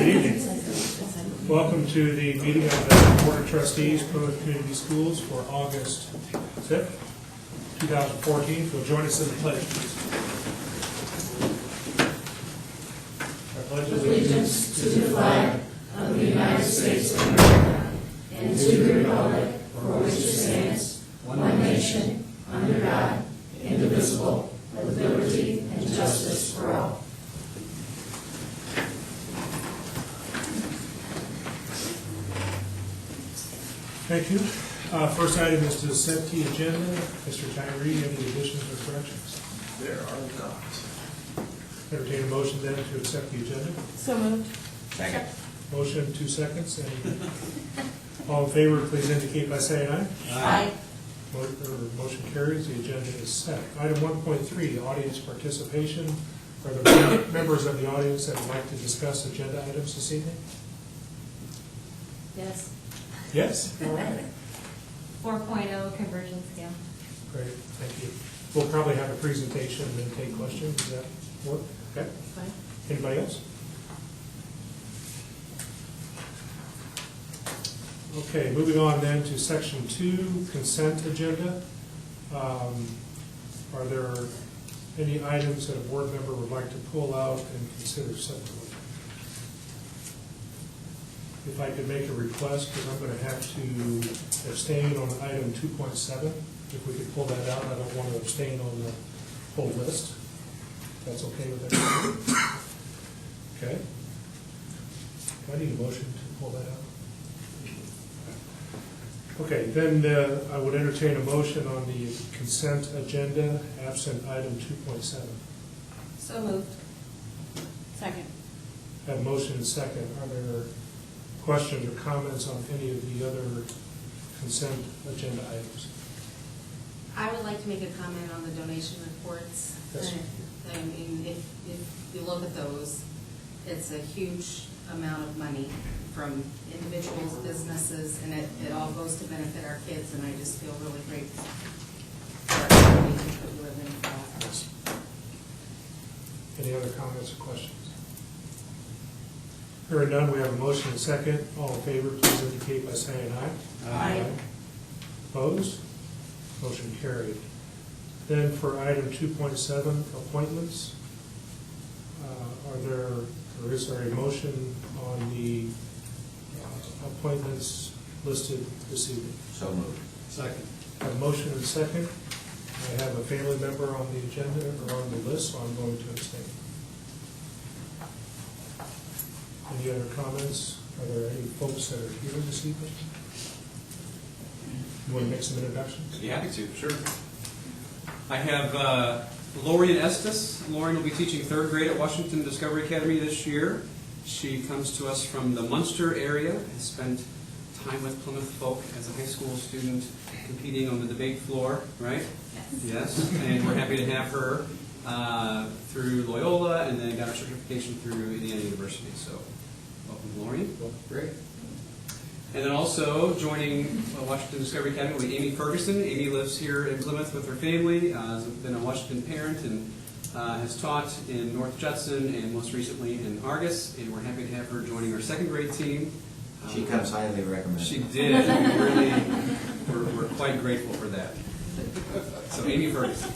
Good evening. Welcome to the meeting of the Board of Trustees, Plymouth Community Schools for August 5th, 2014. Will join us in the pledge, please. I pledge Allegiance to the flag of the United States of America and to the republic for which it stands, one nation, under God, indivisible, with liberty and justice for all. Thank you. First item is to set the agenda. Mr. Tyree, any additions or corrections? There are not. Entertain a motion then to accept the agenda. So moved. Second. Motion, 2 seconds. And all in favor, please indicate by saying aye. Aye. Motion carries. The agenda is set. Item 1.3, audience participation. Are there members of the audience that would like to discuss agenda items this evening? Yes. Yes? All right. 4.0 conversion scale. Great, thank you. We'll probably have a presentation and then take questions. Does that work? Okay. Fine. Anybody else? Okay, moving on then to section 2, consent agenda. Are there any items that a board member would like to pull out and consider separately? If I could make a request, because I'm going to have to abstain on item 2.7. If we could pull that out, I don't want to abstain on the whole list. That's okay with everybody? Okay. I need a motion to pull that out. Okay, then I would entertain a motion on the consent agenda, absent item 2.7. So moved. Second. Have motion and second. Are there questions or comments on any of the other consent agenda items? I would like to make a comment on the donation reports. Yes. I mean, if you look at those, it's a huge amount of money from individuals, businesses, and it all goes to benefit our kids, and I just feel really grateful for our community to live in that. Yes. Any other comments or questions? Hearing none, we have a motion and second. All in favor, please indicate by saying aye. Aye. Opposed? Motion carried. Then for item 2.7, appointments. Is there a motion on the appointments listed this evening? So moved. Second. I have a motion and second. I have a family member on the agenda or on the list, so I'm going to abstain. Any other comments? Are there any folks that are here this evening? You want to make some introductions? Be happy to, sure. I have Lorian Estes. Lorian will be teaching 3rd grade at Washington Discovery Academy this year. She comes to us from the Munster area, has spent time with Plymouth folk as a high school student competing on the debate floor, right? Yes. And we're happy to have her through Loyola, and then got her certification through Indiana University. So welcome, Lorian. Well, great. And then also joining Washington Discovery Academy will be Amy Ferguson. Amy lives here in Plymouth with her family, has been a Washington parent, and has taught in North Judson and most recently in Argus. And we're happy to have her joining our 2nd grade team. She comes highly recommended. She did. We're quite grateful for that. So Amy Ferguson.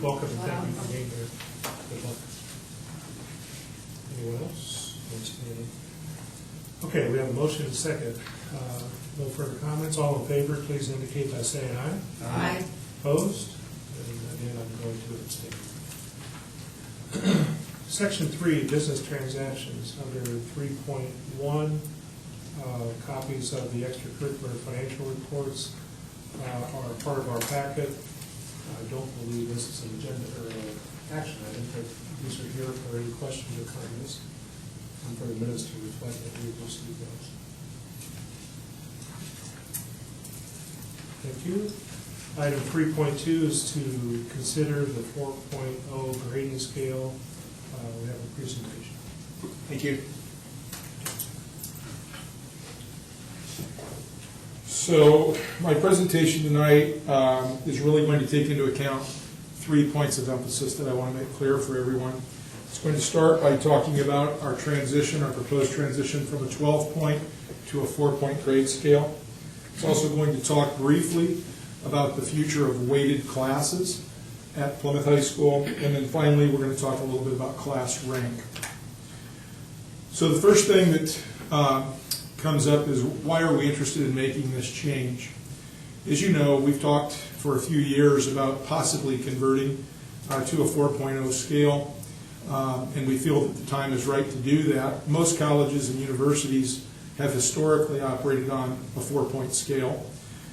Welcome and thank you for being here. Good luck. Anyone else? Okay, we have a motion and second. No further comments. All in favor, please indicate by saying aye. Aye. Opposed? And again, I'm going to abstain. Section 3, business transactions. Under 3.1, copies of the extracurricular financial reports are part of our packet. I don't believe this is an agenda or an action item, but these are here for any questions or comments. And for the minutes to reflect that we've received those. Thank you. Item 3.2 is to consider the 4.0 grading scale. We have a presentation. Thank you. So my presentation tonight is really going to take into account 3 points of emphasis that I want to make clear for everyone. It's going to start by talking about our transition, our proposed transition from a 12-point to a 4-point grade scale. It's also going to talk briefly about the future of weighted classes at Plymouth High School, and then finally we're going to talk a little bit about class rank. So the first thing that comes up is, why are we interested in making this change? As you know, we've talked for a few years about possibly converting to a 4.0 scale, and we feel that the time is right to do that. Most colleges and universities have historically operated on a 4-point scale,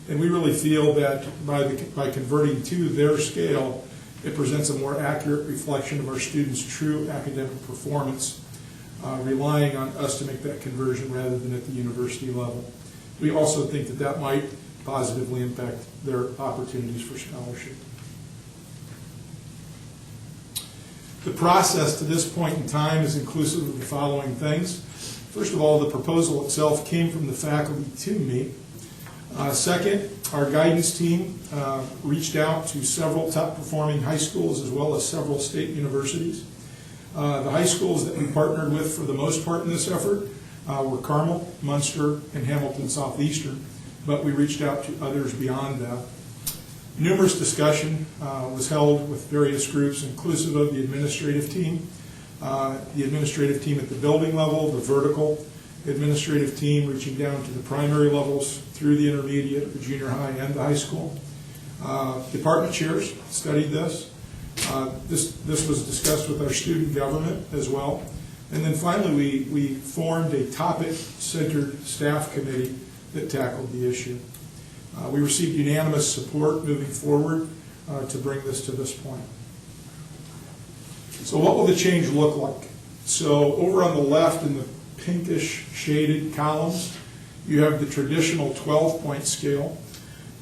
and we really feel that by converting to their scale, it presents a more accurate reflection of our students' true academic performance, relying on us to make that conversion rather than at the university level. We also think that that might positively impact their opportunities for scholarship. The process to this point in time is inclusive of the following things. First of all, the proposal itself came from the faculty to me. Second, our guidance team reached out to several top-performing high schools as well as several state universities. The high schools that we partnered with for the most part in this effort were Carmel, Munster, and Hamilton Southeastern, but we reached out to others beyond that. Numerous discussion was held with various groups, inclusive of the administrative team at the building level, the vertical administrative team reaching down to the primary levels through the intermediate, the junior high, and the high school. Department chairs studied this. This was discussed with our student government as well. And then finally, we formed a topic-centered staff committee that tackled the issue. We received unanimous support moving forward to bring this to this point. So what will the change look like? So over on the left in the pinkish shaded columns, you have the traditional 12-point scale.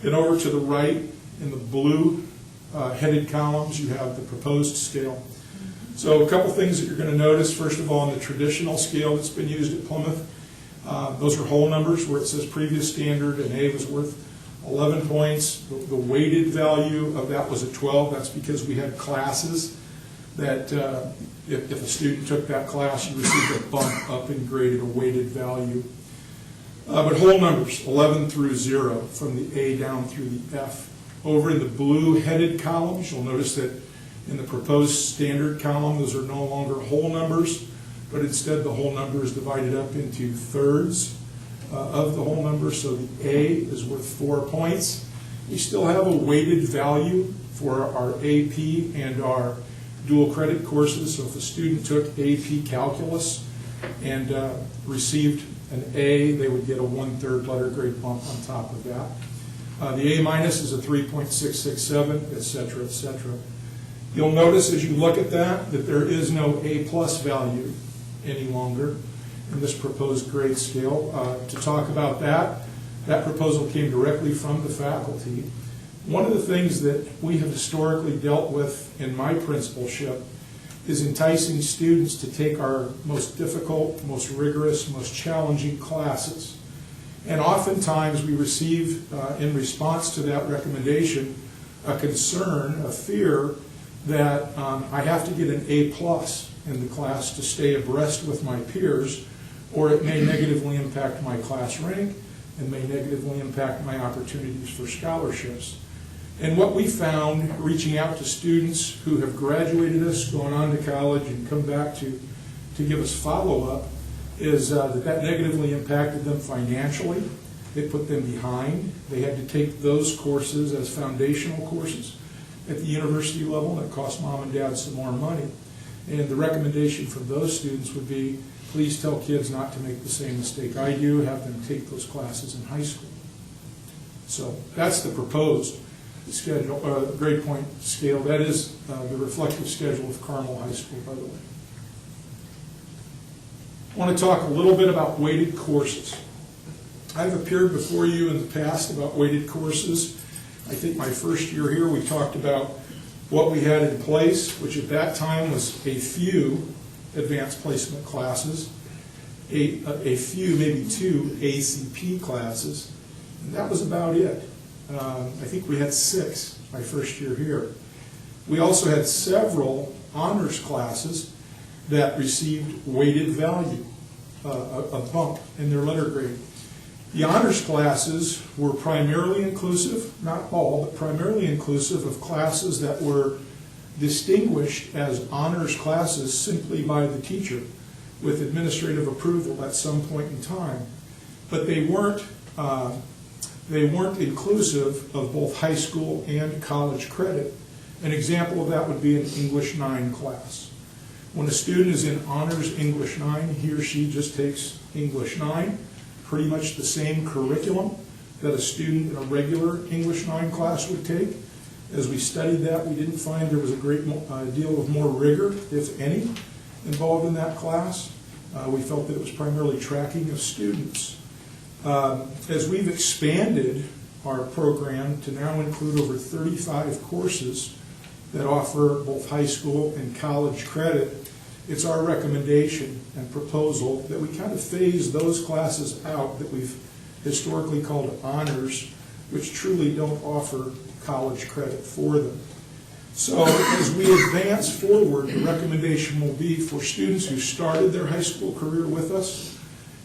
Then over to the right in the blue headed columns, you have the proposed scale. So a couple things that you're going to notice. First of all, on the traditional scale that's been used at Plymouth, those are whole numbers where it says previous standard and A was worth 11 points. The weighted value of that was a 12. That's because we had classes that if a student took that class, you received a bump up in grade at a weighted value. But whole numbers, 11 through 0, from the A down through the F. Over in the blue headed columns, you'll notice that in the proposed standard column, those are no longer whole numbers, but instead the whole number is divided up into thirds of the whole number. So the A is worth 4 points. We still have a weighted value for our AP and our dual credit courses. So if a student took AP Calculus and received an A, they would get a 1/3 letter grade bump on top of that. The A minus is a 3.667, et cetera, et cetera. You'll notice as you look at that there is no A plus value any longer in this proposed grade scale. To talk about that proposal came directly from the faculty. One of the things that we have historically dealt with in my principalship is enticing students to take our most difficult, most rigorous, most challenging classes. And oftentimes we receive, in response to that recommendation, a concern, a fear that I have to get an A plus in the class to stay abreast with my peers, or it may negatively impact my class rank and may negatively impact my opportunities for scholarships. And what we found, reaching out to students who have graduated us, gone on to college, and come back to give us follow-up, is that negatively impacted them financially. It put them behind. They had to take those courses as foundational courses at the university level, and it cost mom and dad some more money. And the recommendation from those students would be, please tell kids not to make the same mistake I do, have them take those classes in high school. So that's the proposed schedule, grade point scale. That is the reflective schedule of Carmel High School, by the way. I want to talk a little bit about weighted courses. I've appeared before you in the past about weighted courses. I think my first year here we talked about what we had in place, which at that time was a few advanced placement classes, a few, maybe 2 ACP classes, and that was about it. I think we had 6 my first year here. We also had several honors classes, that received weighted value, a bump in their letter grade. The honors classes were primarily inclusive, not all, but primarily inclusive of classes that were distinguished as honors classes simply by the teacher with administrative approval at some point in time. But they weren't inclusive of both high school and college credit. An example of that would be an English 9 class. When a student is in honors English 9, he or she just takes English 9, pretty much the same curriculum that a student in a regular English 9 class would take. As we studied that, we didn't find there was a great deal of more rigor, if any, involved in that class. We felt that it was primarily tracking of students. As we've expanded our program to now include over 35 courses that offer both high school and college credit, it's our recommendation and proposal that we kind of phase those classes out that we've historically called honors, which truly don't offer college credit for them. So as we advance forward, the recommendation will be for students who started their high school career with us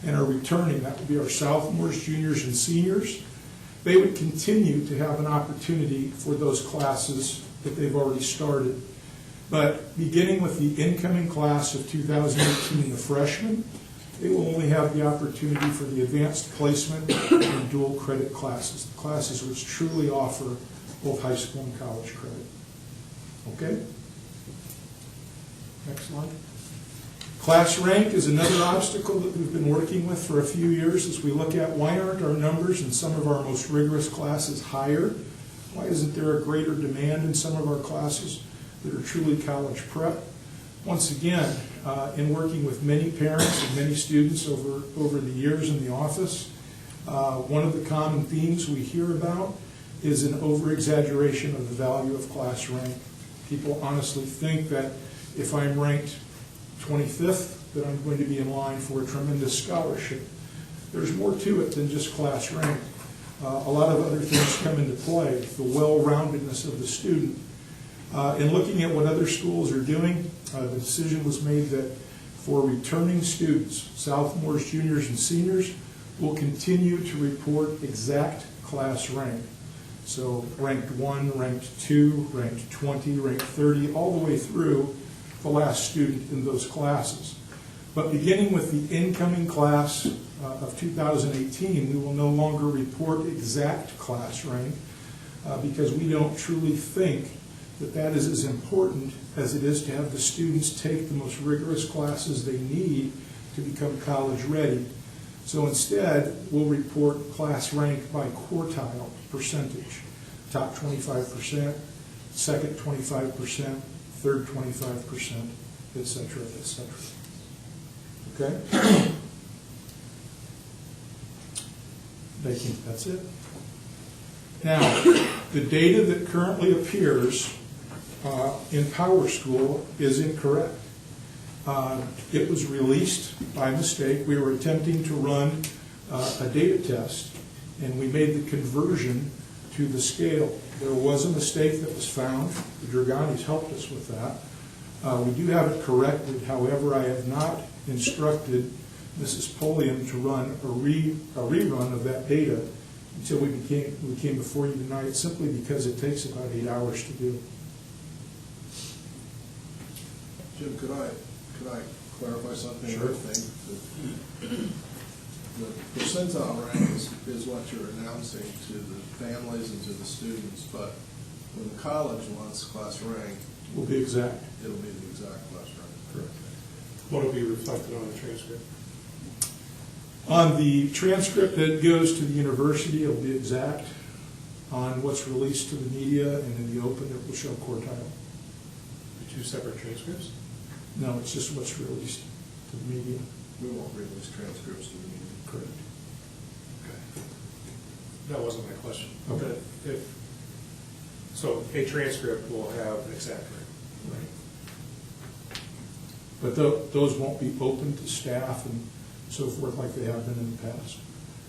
and are returning, that would be our sophomores, juniors, and seniors, they would continue to have an opportunity for those classes that they've already started. But beginning with the incoming class of 2018, the freshmen, they will only have the opportunity for the advanced placement and dual credit classes, the classes which truly offer both high school and college credit. Okay? Next slide. Class rank is another obstacle that we've been working with for a few years as we look at why aren't our numbers in some of our most rigorous classes higher? Why isn't there a greater demand in some of our classes that are truly college prep? Once again, in working with many parents and many students over the years in the office, one of the common themes we hear about is an over-exaggeration of the value of class rank. People honestly think that if I'm ranked 25th, that I'm going to be in line for a tremendous scholarship. There's more to it than just class rank. A lot of other things come into play, the well-roundedness of the student. In looking at what other schools are doing, the decision was made that for returning students, sophomores, juniors, and seniors, will continue to report exact class rank. So ranked 1, ranked 2, ranked 20, ranked 30, all the way through the last student in those classes. But beginning with the incoming class of 2018, we will no longer report exact class rank because we don't truly think that that is as important as it is to have the students take the most rigorous classes they need to become college ready. So instead, we'll report class rank by quartile percentage. Top 25%, second 25%, third 25%, et cetera, et cetera. Okay? I think that's it. Now, the data that currently appears in PowerSchool is incorrect. It was released by mistake. We were attempting to run a data test, and we made the conversion to the scale. There was a mistake that was found. The Draganis helped us with that. We do have it corrected. However, I have not instructed Mrs. Polium to run a rerun of that data until we came before you tonight, simply because it takes about 8 hours to do. Jim, could I clarify something? Sure. I think the percentile rank is what you're announcing to the families and to the students, but when the college wants class rank, Will be exact. it'll be the exact class rank. Correct. What will be reflected on the transcript? On the transcript that goes to the university, it'll be exact. On what's released to the media and in the open, it will show quartile. Two separate transcripts? No, it's just what's released to the media. We won't release transcripts to the media. Correct. Okay. That wasn't my question. Okay. So a transcript will have exact rank. Right. But those won't be open to staff and so forth like they have been in the past.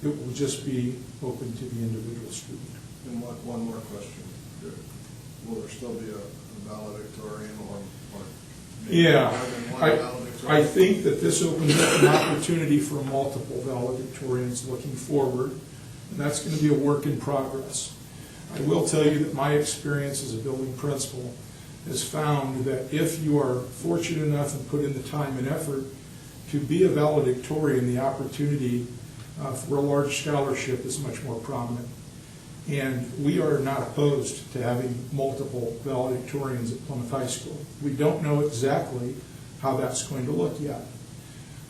It will just be open to the individual student. And one more question. Will there still be a valedictorian or Yeah, More than one I valedictorian? think that this opens up an opportunity for multiple valedictorians looking forward, and that's going to be a work in progress. I will tell you that my experience as a building principal has found that if you are fortunate enough and put in the time and effort to be a valedictorian, the opportunity for a large scholarship is much more prominent. And we are not opposed to having multiple valedictorians at Plymouth High School. We don't know exactly how that's going to look yet.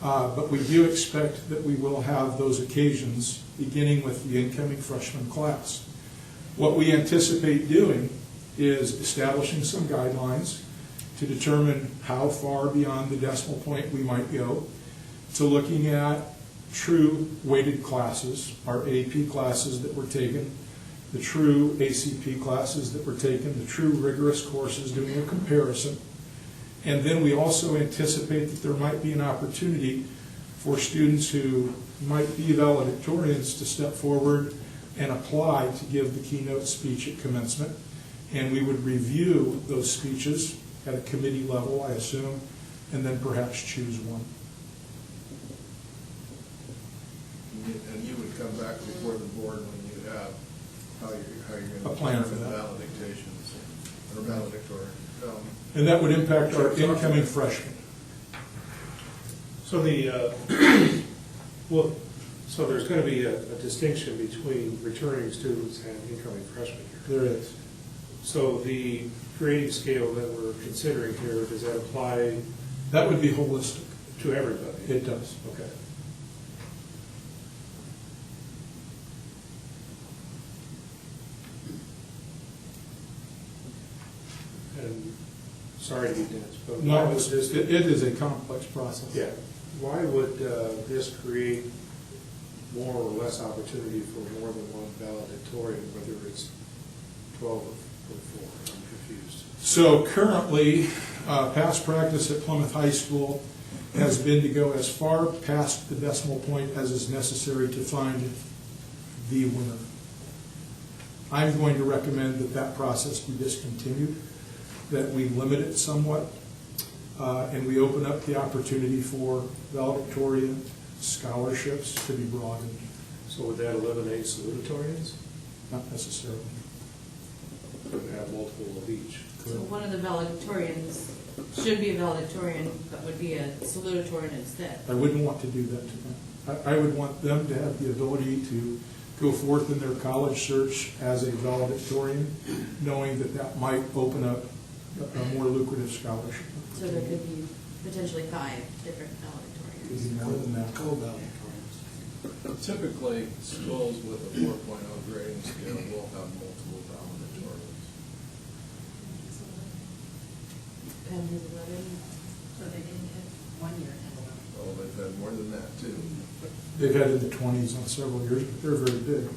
But we do expect that we will have those occasions beginning with the incoming freshman class. What we anticipate doing is establishing some guidelines to determine how far beyond the decimal point we might go, to looking at true weighted classes, our AP classes that were taken, the true ACP classes that were taken, the true rigorous courses, doing a comparison. And then we also anticipate that there might be an opportunity for students who might be valedictorians to step forward and apply to give the keynote speech at commencement. And we would review those speeches at a committee level, I assume, and then perhaps choose one. And you would come back before the board when you have how you're going to A plan for determine that. valedictations or valedictorian. And that would impact our incoming freshmen. So so there's going to be a distinction between returning students and incoming freshmen here. There is. So the grading scale that we're considering here, does that apply That would be holistic. to everybody? It does. Okay. And sorry to be dense, but why No, would it this? is a complex process. Yeah, why would this create more or less opportunity for more than one valedictorian, whether it's 12 or 4? I'm confused. So currently, past practice at Plymouth High School has been to go as far past the decimal point as is necessary to find the winner. I'm going to recommend that that process be discontinued, that we limit it somewhat, and we open up the opportunity for valedictorian scholarships to be broadened. So would that eliminate salutatorians? Not necessarily. Could have multiple of each? So one of the valedictorians should be a valedictorian, but would be a salutatorian instead. I wouldn't want to do that to them. I would want them to have the ability to go forth in their college search as a valedictorian, knowing that that might open up a more lucrative scholarship. So there could be potentially 5 different Could valedictorians. be more than that. Typically, schools with a 4.0 grading scale will have multiple valedictorians. Penn has 11. So they didn't have 1 year. Oh, they've had more than that too. They've had in the 20s on several years, but they're very big.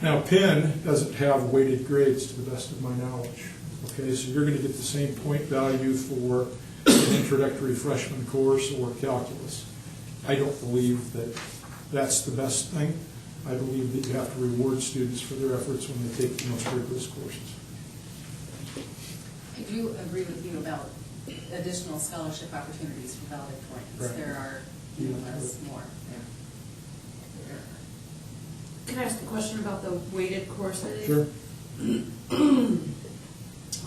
Now, Penn doesn't have weighted grades to the best of my knowledge. Okay, so you're going to get the same point value for an introductory freshman course or calculus. I don't believe that that's the best thing. I believe that you have to reward students for their efforts when they take the most rigorous courses. I do agree with you about additional scholarship opportunities for valedictorians. Right. There are numerous more. Can I ask a question about the weighted courses? Sure.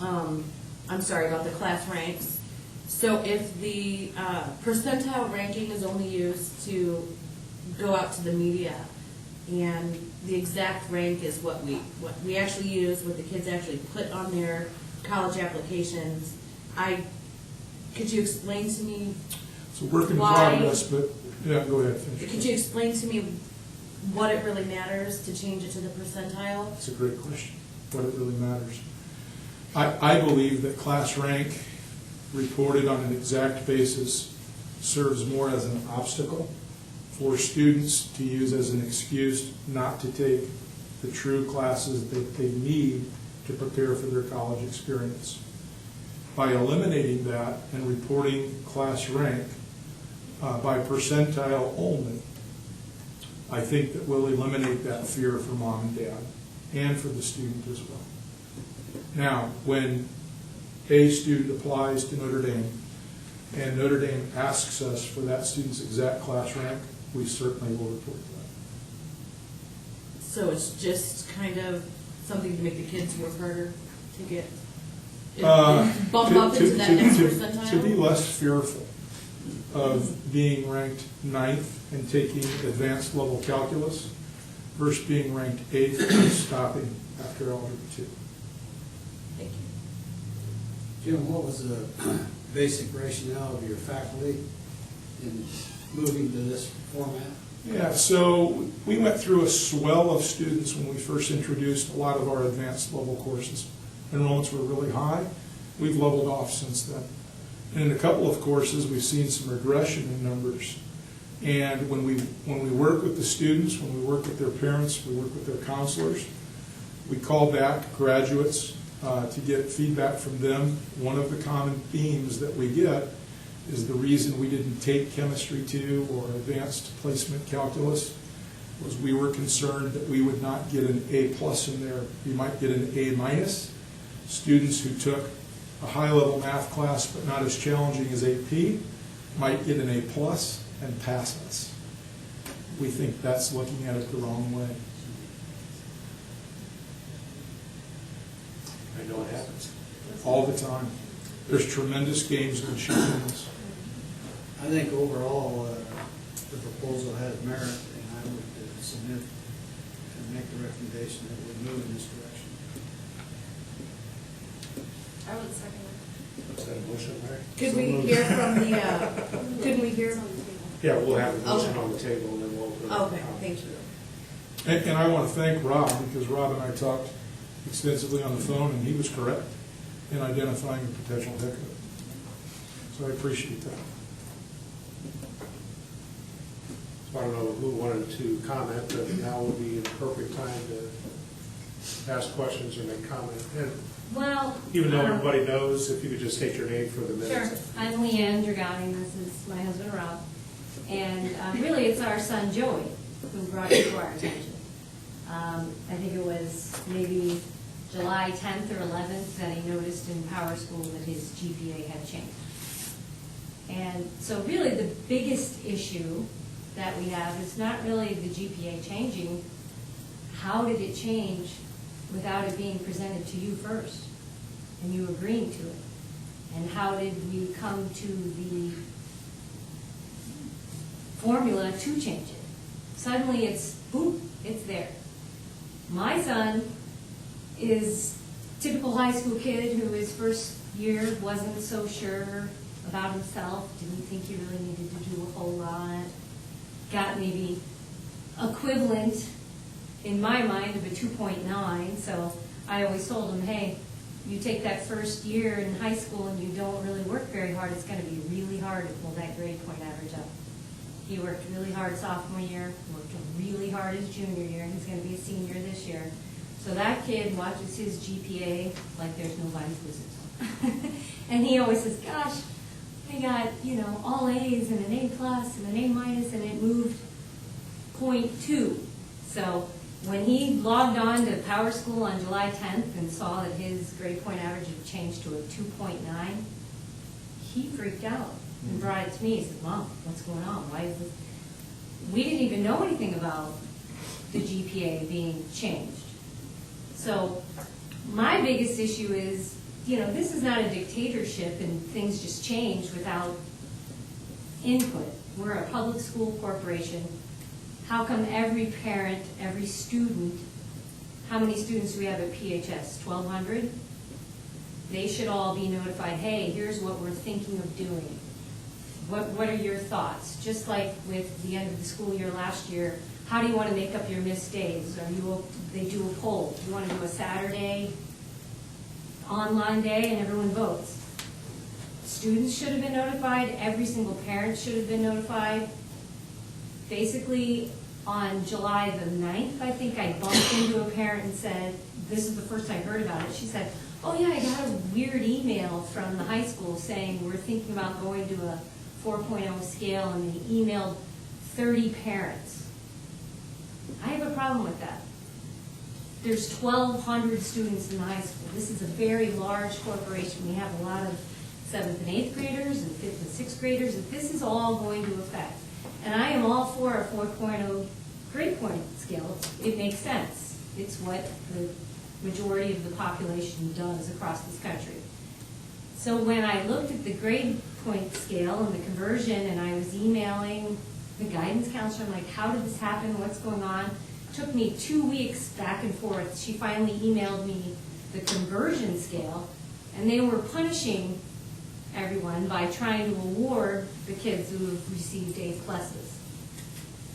I'm sorry, about the class ranks. So if the percentile ranking is only used to go out to the media, and the exact rank is what we actually use, what the kids actually put on their college applications, could you explain to me, It's a work in Why? progress, but, yeah, go ahead, finish. could you explain to me what it really matters to change it to the percentile? That's a great question, what it really matters. I believe that class rank reported on an exact basis serves more as an obstacle for students to use as an excuse not to take the true classes that they need to prepare for their college experience. By eliminating that and reporting class rank by percentile only, I think that we'll eliminate that fear for mom and dad and for the student as well. Now, when a student applies to Notre Dame and Notre Dame asks us for that student's exact class rank, we certainly will report that. So it's just kind of something to make the kids work harder to get, bump To- up to- into that to- next to- percentile? To be less fearful of being ranked 9th and taking advanced level calculus versus being ranked 8th and stopping after Algebra 2. Thank you. Jim, what was the basic rationale of your faculty in moving to this format? Yeah, so we went through a swell of students when we first introduced a lot of our advanced level courses. Enrollments were really high. We've leveled off since then. And in a couple of courses, we've seen some regression in numbers. And when we work with the students, when we work with their parents, we work with their counselors, we call back graduates to get feedback from them. One of the common themes that we get is the reason we didn't take Chemistry 2 or Advanced Placement Calculus was we were concerned that we would not get an A+ in there. We might get an A-. Students who took a high-level math class but not as challenging as AP might get an A+ and pass us. We think that's looking at it the wrong way. I know it happens. All the time. There's tremendous gamesmanship in this. I think overall, the proposal has merit, and I would submit and make the recommendation that we move in this direction. I would second Is that a motion, Mary? Could we hear from the, couldn't we hear? Yeah, we'll have a motion Okay. on the table and then we'll. Okay, thank you. And I want to thank Rob, because Rob and I talked extensively on the phone, and he was correct in identifying the potential hiccup. So I appreciate that. So I don't know who wanted to comment, but now would be an appropriate time to ask questions or make comment. And Well. even though everybody knows, if you could just state your name for the Sure. minutes. I'm Leanne Dragani, this is my husband Rob. And really, it's our son Joey who brought it to our attention. I think it was maybe July 10th or 11th that he noticed in Power School that his GPA had changed. And so really, the biggest issue that we have is not really the GPA changing. How did it change without it being presented to you first and you agreeing to it? And how did we come to the formula to change it? Suddenly it's, boom, it's there. My son is typical high school kid who his first year wasn't so sure about himself, didn't think he really needed to do a whole lot, got maybe equivalent in my mind of a 2.9, so I always told him, hey, you take that first year in high school and you don't really work very hard, it's going to be really hard to pull that grade point average up. He worked really hard sophomore year, worked really hard his junior year, and he's going to be a senior this year. So that kid watches his GPA like there's nobody's business. And he always says, gosh, I got, all A's and an A+ and an A- and it moved 0.2. So when he logged on to Power School on July 10th and saw that his grade point average had changed to a 2.9, he freaked out and brought it to me. He said, Mom, what's going on? Why is this? We didn't even know anything about the GPA being changed. So my biggest issue is, this is not a dictatorship and things just change without input. We're a public school corporation. How come every parent, every student, how many students do we have at PHS? 1,200? They should all be notified, hey, here's what we're thinking of doing. What are your thoughts? Just like with the end of the school year last year, how do you want to make up your missed days? They do a poll. Do you want to do a Saturday online day and everyone votes? Students should have been notified. Every single parent should have been notified. Basically, on July the 9th, I think I bumped into a parent and said, this is the first I heard about it. She said, oh yeah, I got a weird email from the high school saying we're thinking about going to a 4.0 scale, and they emailed 30 parents. I have a problem with that. There's 1,200 students in the high school. This is a very large corporation. We have a lot of 7th and 8th graders and 5th and 6th graders, that this is all going to affect. And I am all for a 4.0 grade point scale. It makes sense. It's what the majority of the population does across this country. So when I looked at the grade point scale and the conversion, and I was emailing the guidance counselor, I'm like, how did this happen? What's going on? It took me 2 weeks back and forth. She finally emailed me the conversion scale, and they were punishing everyone by trying to award the kids who have received A pluses.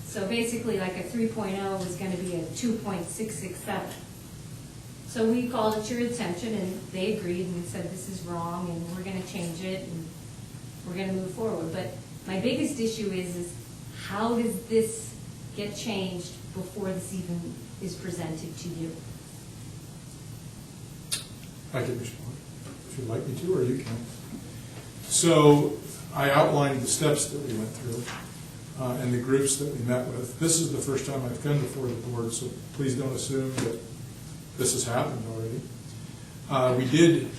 So basically, like a 3.0 was going to be a 2.667. So we called it to your attention, and they agreed and said this is wrong, and we're going to change it, and we're going to move forward. But my biggest issue is how does this get changed before this even is presented to you? I can respond if you'd like me to, or you can. So I outlined the steps that we went through and the groups that we met with. This is the first time I've come before the board, so please don't assume that this has happened already. We did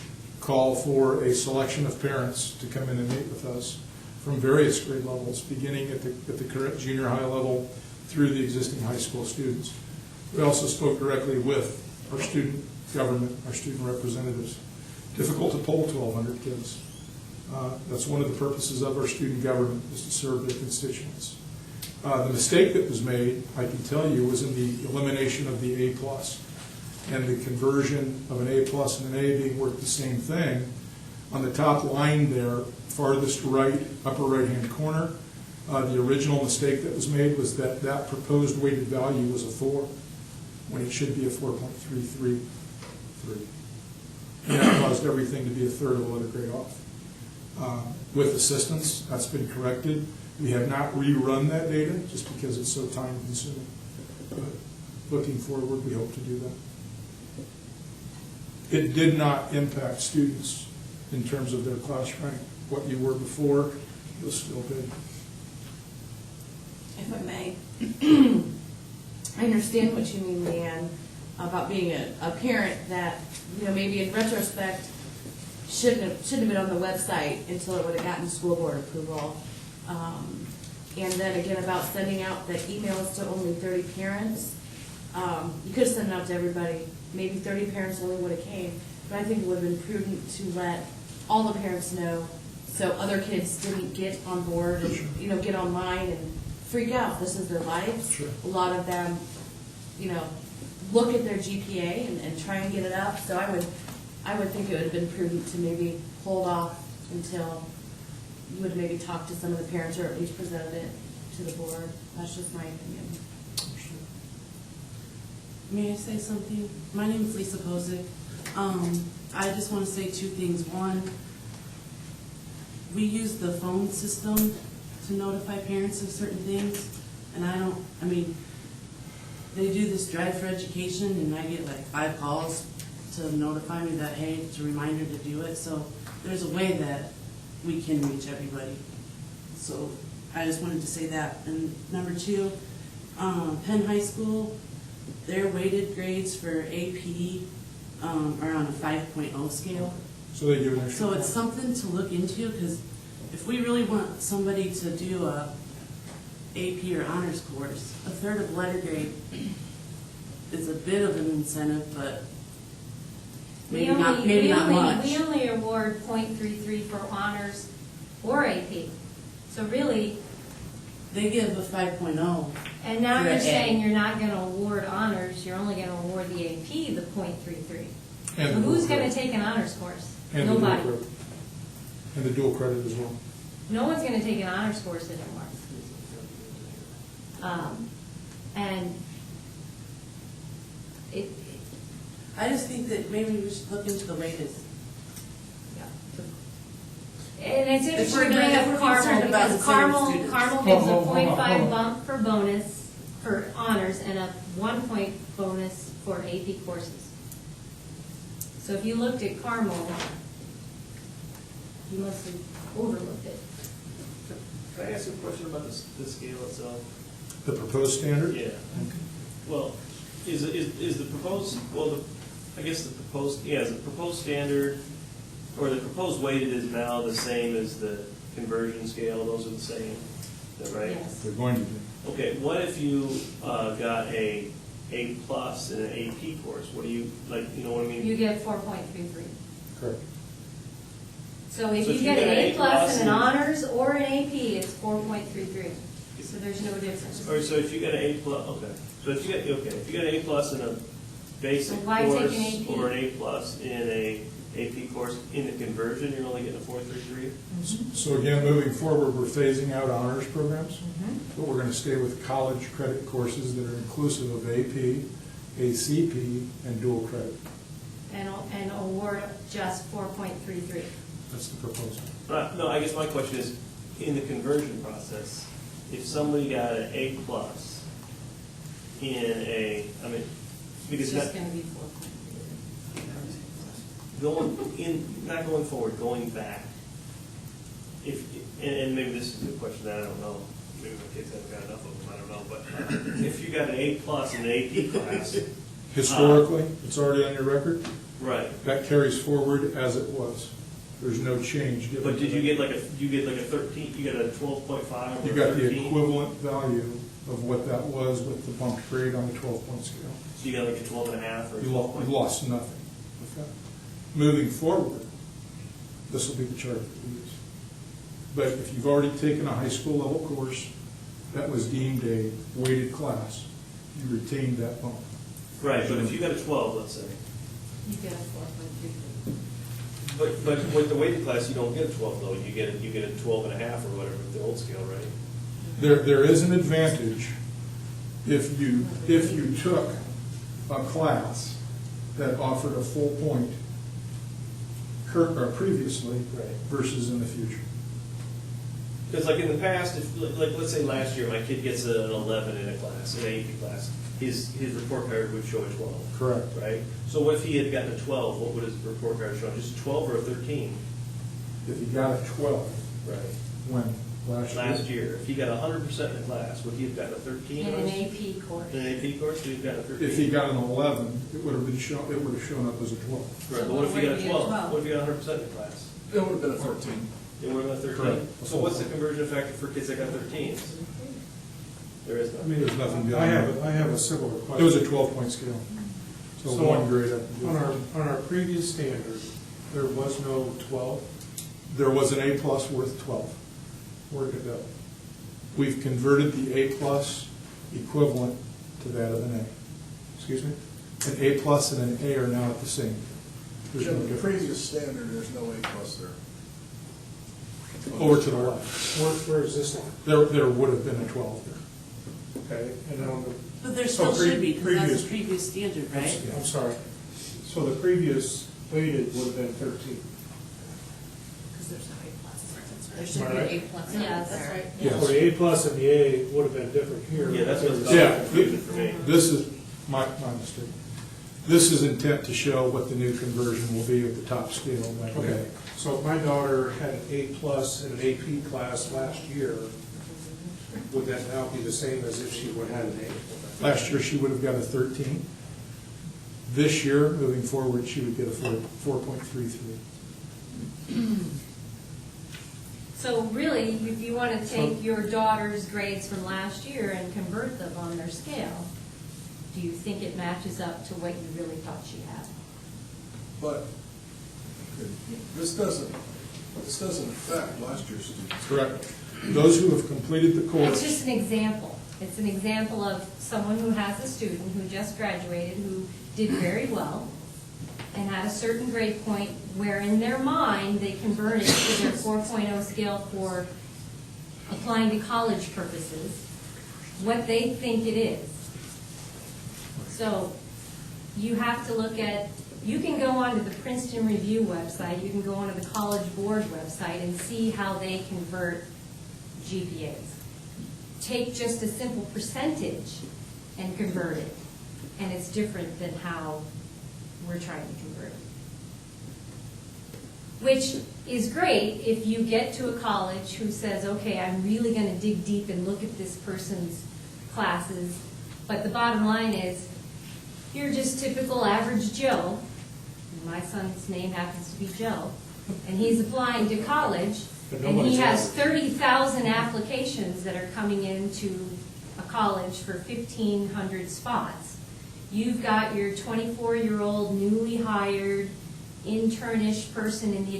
call for a selection of parents to come in and meet with us from various grade levels, beginning at the current junior high level through the existing high school students. We also spoke directly with our student government, our student representatives. Difficult to poll 1,200 kids. That's one of the purposes of our student government, is to serve their constituents. The mistake that was made, I can tell you, was in the elimination of the A+, and the conversion of an A+ and an A being worth the same thing. On the top line there, farthest right, upper right-hand corner, the original mistake that was made was that that proposed weighted value was a 4, when it should be a 4.333. And that caused everything to be a third of a letter grade off. With assistance, that's been corrected. We have not rerun that data just because it's so time consuming. But looking forward, we hope to do that. It did not impact students in terms of their class rank. What you were before, you'll still be. If I may, I understand what you mean, Leanne, about being a parent that, you know, maybe in retrospect shouldn't have been on the website until it would have gotten school board approval. And then again about sending out the emails to only 30 parents. You could have sent it out to everybody. Maybe 30 parents only would have came. But I think it would have been prudent to let all the parents know so other kids didn't get on board and, you know, get online and freak out. This is their lives. Sure. A lot of them, you know, look at their GPA and try and get it up. So I would think it would have been prudent to maybe hold off until you would maybe talk to some of the parents or at least presented it to the board. That's just my opinion. May I say something? My name is Lisa Posick. I just want to say two things. One, we use the phone system to notify parents of certain things, and I mean, they do this Drive for Education, and I get like 5 calls to notify me that, hey, it's a reminder to do it. So there's a way that we can reach everybody. So I just wanted to say that. And number 2, Penn High School, their weighted grades for AP are on a 5.0 scale. So they give an extra. So it's something to look into, because if we really want somebody to do a AP or honors course, a third of letter grade is a bit of an incentive, but maybe not much. We only award .33 for honors or AP. So really, They give a 5.0. and now For you're A. saying you're not going to award honors, you're only going to award the AP the .33. And So the who's dual going to credit. take an honors course? And the dual Nobody. credit. And the dual credit as well. No one's going to take an honors course anymore. And it, I just think that maybe we should look into the latest. and it's If we're interesting to bring gonna- up if we're concerned Carmel, about because the same Carmel students. gives a Hold on. .5 bump for bonus for honors and a 1 point bonus for AP courses. So if you looked at Carmel, you must have overlooked it. Can I ask a question about the scale itself? The proposed standard? Yeah. Well, is the proposed, I guess the proposed, is the proposed standard or the proposed weighted is now the same as the conversion scale, those are the same, is that right? Yes. They're going to be. Okay, what if you got a A+ in an AP course? What do you, like, you know what I mean? You get 4.33. Correct. So if So you get an A+ in an and- honors or an AP, it's 4.33. So there's no difference. Or so if you get an A+, okay, so if you get, okay, if you get an A+ in a basic So why take course an AP? or an A+ in a AP course, in the conversion, you're only getting a 4.33? So again, moving forward, we're phasing out honors programs, Mhm. but we're going to stay with college credit courses that are inclusive of AP, ACP, and dual credit. And award just 4.33. That's the proposal. No, I guess my question is, in the conversion process, if somebody got an A+ in a, I mean, It's because just not going to be 4.33. not going forward, going back, if, and maybe this is a question that I don't know, maybe my kids haven't got enough of them, I don't know, but if you got an A+ in an AP class, Historically, it's already on your record. right, That carries forward as it was. There's no change. given but did to you that. get like a 13, you got a 12.5 or You a got the 13? equivalent value of what that was with the bumped grade on the 12-point scale. So you got like a 12.5 or a You 12.5? lost nothing with that. Moving forward, this will be the chart that we use. But if you've already taken a high school level course that was deemed a weighted class, you retained that bump. Right, but if you got a 12, let's say, You get a 4.33. but with the weighted class, you don't get a 12 though, you get a 12.5 or whatever with the old scale, right? There is an advantage if you took a class that offered a full point previously Right. versus in the future. Because like in the past, if, like, let's say last year, my kid gets an 11 in a class, an AP class, his report card would show a 12. Correct. Right? So what if he had gotten a 12, what would his report card show? Just a 12 or a 13? If you got a 12, Right. when? Last year, if he got 100% in the class, would he have gotten a 13? In on an his- AP course. In an AP course, would he have gotten a 13? If he got an 11, it would have shown up as a 12. Right, but what if he got a 12? What if he got 100% in the class? It would have been a 13. It would have been a 13? Correct. So what's the conversion factor for kids that got 13s? There is none. There's nothing beyond that. I have a similar It question. was a 12-point scale. So So one grade up. On our previous standard, there was no 12. There was an A+ worth 12. Where did it go? We've converted the A+ equivalent to that of an A. Excuse me? An A+ and an A are now at the same. There's no In the difference. previous standard, there's no A+ there. Over to the left. Where is this one? There would have been a 12 there. Okay, and then on the. But there so still should be, because that's previous- the previous standard, right? I'm sorry. So the previous weighted would have been 13. Because there's no A+. There Am should I be right? an A+ in Yes. there. Right. Yes. So the A+ and the A would have been different here. Yeah, that's what's Yeah. confusing for me. This is my mistake. This is intent to show what the new conversion will be at the top scale. that way. Okay, so if my daughter had an A+ in an AP class last year, would that now be the same as if she would have had an A? Last year, she would have got a 13. This year, moving forward, she would get a 4.33. So really, if you want to take your daughter's grades from last year and convert them on their scale, do you think it matches up to what you really thought she had? But this doesn't affect last year's students. Correct. Those who have completed the It's course, just an example. It's an example of someone who has a student who just graduated, who did very well, and had a certain grade point where in their mind, they converted to their 4.0 scale for applying to college purposes, what they think it is. So you have to look at, you can go onto the Princeton Review website, you can go onto the College Board website and see how they convert GPAs. Take just a simple percentage and convert it, and it's different than how we're trying to convert it. Which is great if you get to a college who says, okay, I'm really going to dig deep and look at this person's classes, but the bottom line is, you're just typical average Joe, and my son's name happens to be Joe, and he's applying to college, But and he nobody's has average. 30,000 applications that are coming into a college for 1,500 spots. You've got your 24-year-old newly hired internish person in the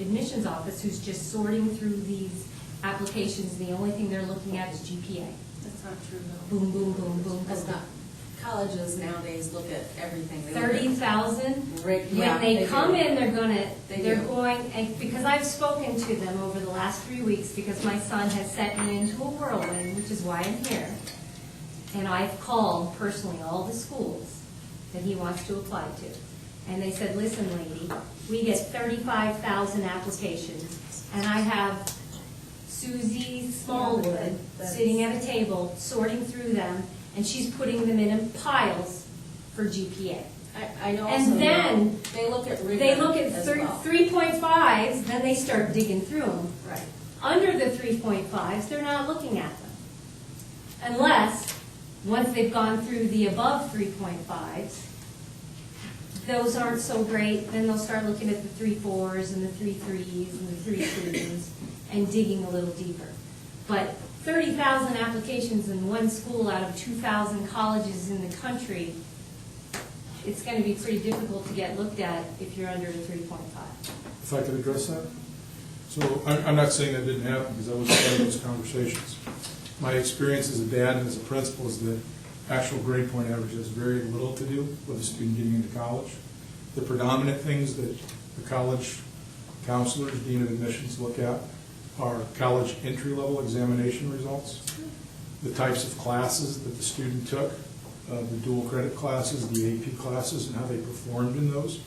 admissions office who's just sorting through these applications. The only thing they're looking at is GPA. That's not true though. Boom, boom, boom, boom, That's boom. not, colleges nowadays look at everything. They look at- 30,000? Yeah, When they they come do. in, They they're do. going, and because I've spoken to them over the last 3 weeks, because my son has sent me into a whirlwind, which is why I'm here. And I've called personally all the schools that he wants to apply to. And they said, listen, lady, we get 35,000 applications, and I have Susie Smallwood sitting at a table sorting through them, and she's putting them in piles for GPA. I know And also then know they look at rigor They look at as well. 3.5s, then they start digging through them. Right. Under the 3.5s, they're not looking at them. Unless, once they've gone through the above 3.5s, those aren't so great, then they'll start looking at the 3.4s and the 3.3s and the 3.2s and digging a little deeper. But 30,000 applications in one school out of 2,000 colleges in the country, it's going to be pretty difficult to get looked at if you're under the 3.5. If I could address that? So I'm not saying that didn't happen, because I was part of those conversations. My experience as a dad and as a principal is that actual grade point average has very little to do with a student getting into college. The predominant things that the college counselors, dean of admissions look at are college entry-level examination results, the types of classes that the student took, the dual credit classes, the AP classes, and how they performed in those.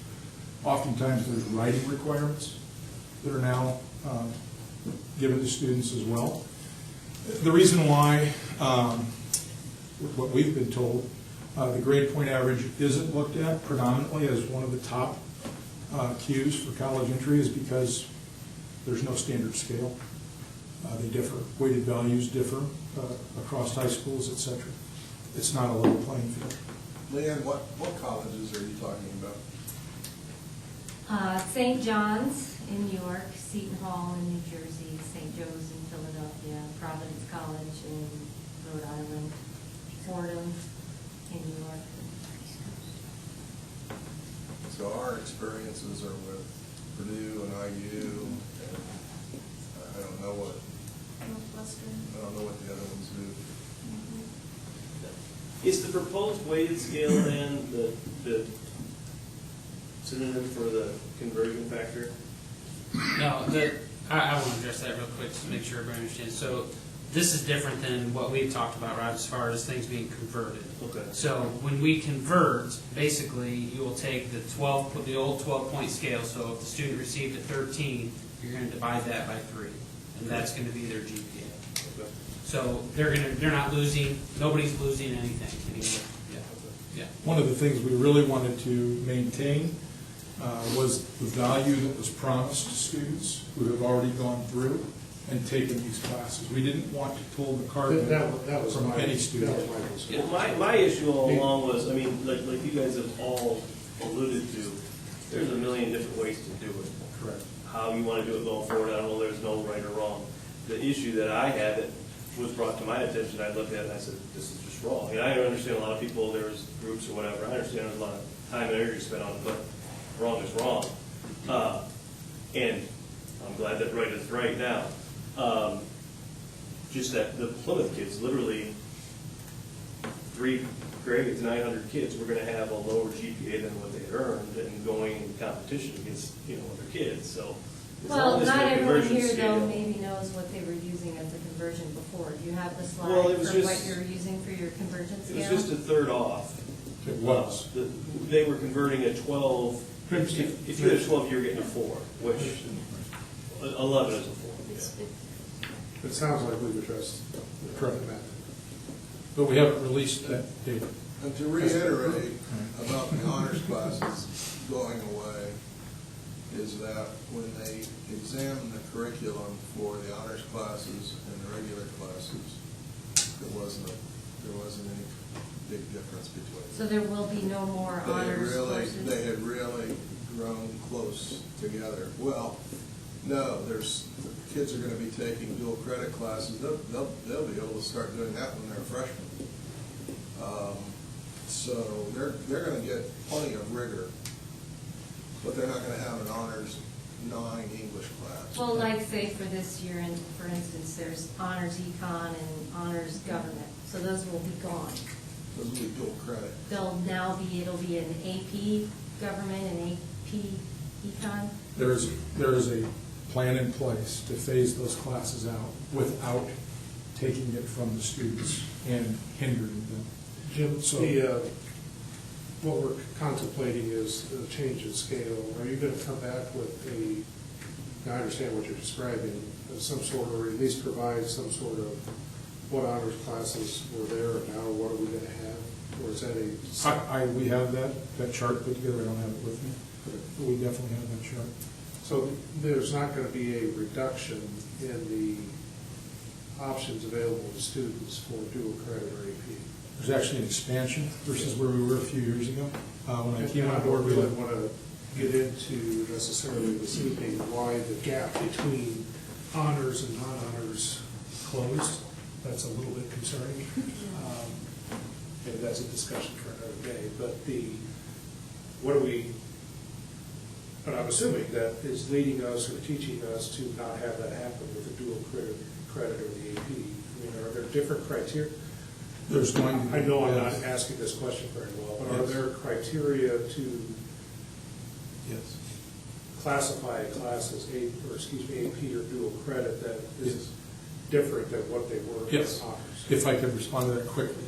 Oftentimes, there's writing requirements that are now given to students as well. The reason why, what we've been told, the grade point average isn't looked at predominantly as one of the top cues for college entry is because there's no standard scale. They differ. Weighted values differ across high schools, et cetera. It's not a level playing field. Leanne, what colleges are you talking about? St. John's in New York, Seton Hall in New Jersey, St. Joe's in Philadelphia, Providence College in Rhode Island, Fordham in New York. So our experiences are with Purdue and IU, and I don't know what the other ones do. Is the proposed weighted scale then the synonym for the conversion factor? No, I want to address that real quick to make sure everybody understands. So this is different than what we've talked about, right, as far as things being converted. Okay. So when we convert, basically, you will take the old 12-point scale. So if the student received a 13, you're going to divide that by 3, and that's going to be their GPA. Okay. So they're not losing, nobody's losing anything anymore. Yeah. One of the things we really wanted to maintain was the value that was promised to students who have already gone through and taken these classes. We didn't want to pull the cart That was from my, any that student. was my concern. Well, my issue all along was, I mean, like you guys have all alluded to, there's a million different ways to do it. Correct. How you want to do it going forward, I don't know, there's no right or wrong. The issue that I had that was brought to my attention, I looked at it and I said, this is just wrong. And I understand a lot of people, there's groups or whatever, I understand there's a lot of time and energy spent on it, but wrong is wrong. And I'm glad that right is right now. Just that the Plymouth kids, literally 3 grades, 900 kids, were going to have a lower GPA than what they had earned and going in competition against, other kids, so. as Well, long as not the everyone conversion here though scale- maybe knows what they were using as a conversion before. Do you have the slide Well, for it was what just- you're using for your conversion It scale? was just a third off. It was. They were converting a 12, if you had a 12, you were getting a 4, which 11 is a 4. It sounds like we've addressed the correct method. But we haven't released that data. And to reiterate about the honors classes going away, is that when they examined the curriculum for the honors classes and the regular classes, there wasn't any big difference between them. So there will be no more honors courses? They had really grown close together. Well, no, the kids are gonna be taking dual credit classes, they'll be able to start doing that when they're freshmen. So they're gonna get plenty of rigor, but they're not gonna have an honors 9 English class. Well, like say for this year, and for instance, there's honors econ and honors government, so those will be gone. Those will be dual credit. It'll be an AP government and AP econ. There is a plan in place to phase those classes out without taking it from the students and hindering them. Jim, So- what we're contemplating is a change in scale. Are you gonna come back with I understand what you're describing, some sort, or at least provide some sort of what honors classes were there and now what are we gonna have? Or is that We have that chart put together, I don't have it with me, but we definitely have that chart. so there's not gonna be a reduction in the options available to students for dual credit or AP? There's actually an expansion versus where we were a few years ago. When I came And on I board, don't we really let want to get into necessarily this evening why the gap between honors and non-honors closed. That's a little bit concerning. Maybe that's a discussion for another day, but I'm assuming that is leading us or teaching us to not have that happen with the dual credit or the AP. I mean, are there different criteria? there's going to be. I know I'm not asking this question very well, but are Yes. there criteria to Yes. classify a class as AP or dual credit that Yes. is different than what they were Yes. as honors? If I could respond to that quickly.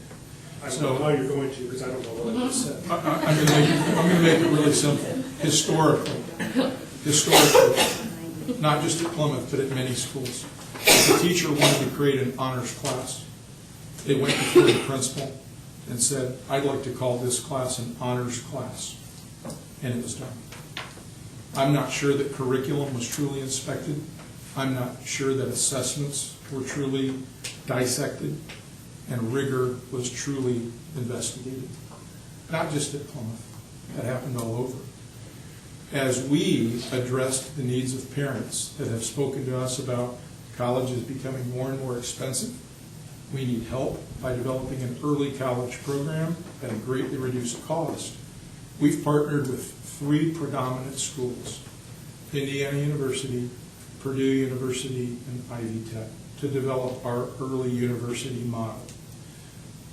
I don't know how you're going to, because I don't know what I just said. I'm going to make it really simple. Historically, not just at Plymouth, but at many schools, if a teacher wanted to create an honors class, they went before the principal and said, I'd like to call this class an honors class. And it was done. I'm not sure that curriculum was truly inspected. I'm not sure that assessments were truly dissected and rigor was truly investigated. Not just at Plymouth. That happened all over. As we addressed the needs of parents that have spoken to us about colleges becoming more and more expensive, we need help by developing an early college program at a greatly reduced cost. We've partnered with 3 predominant schools, Indiana University, Purdue University, and Ivy Tech, to develop our early university model.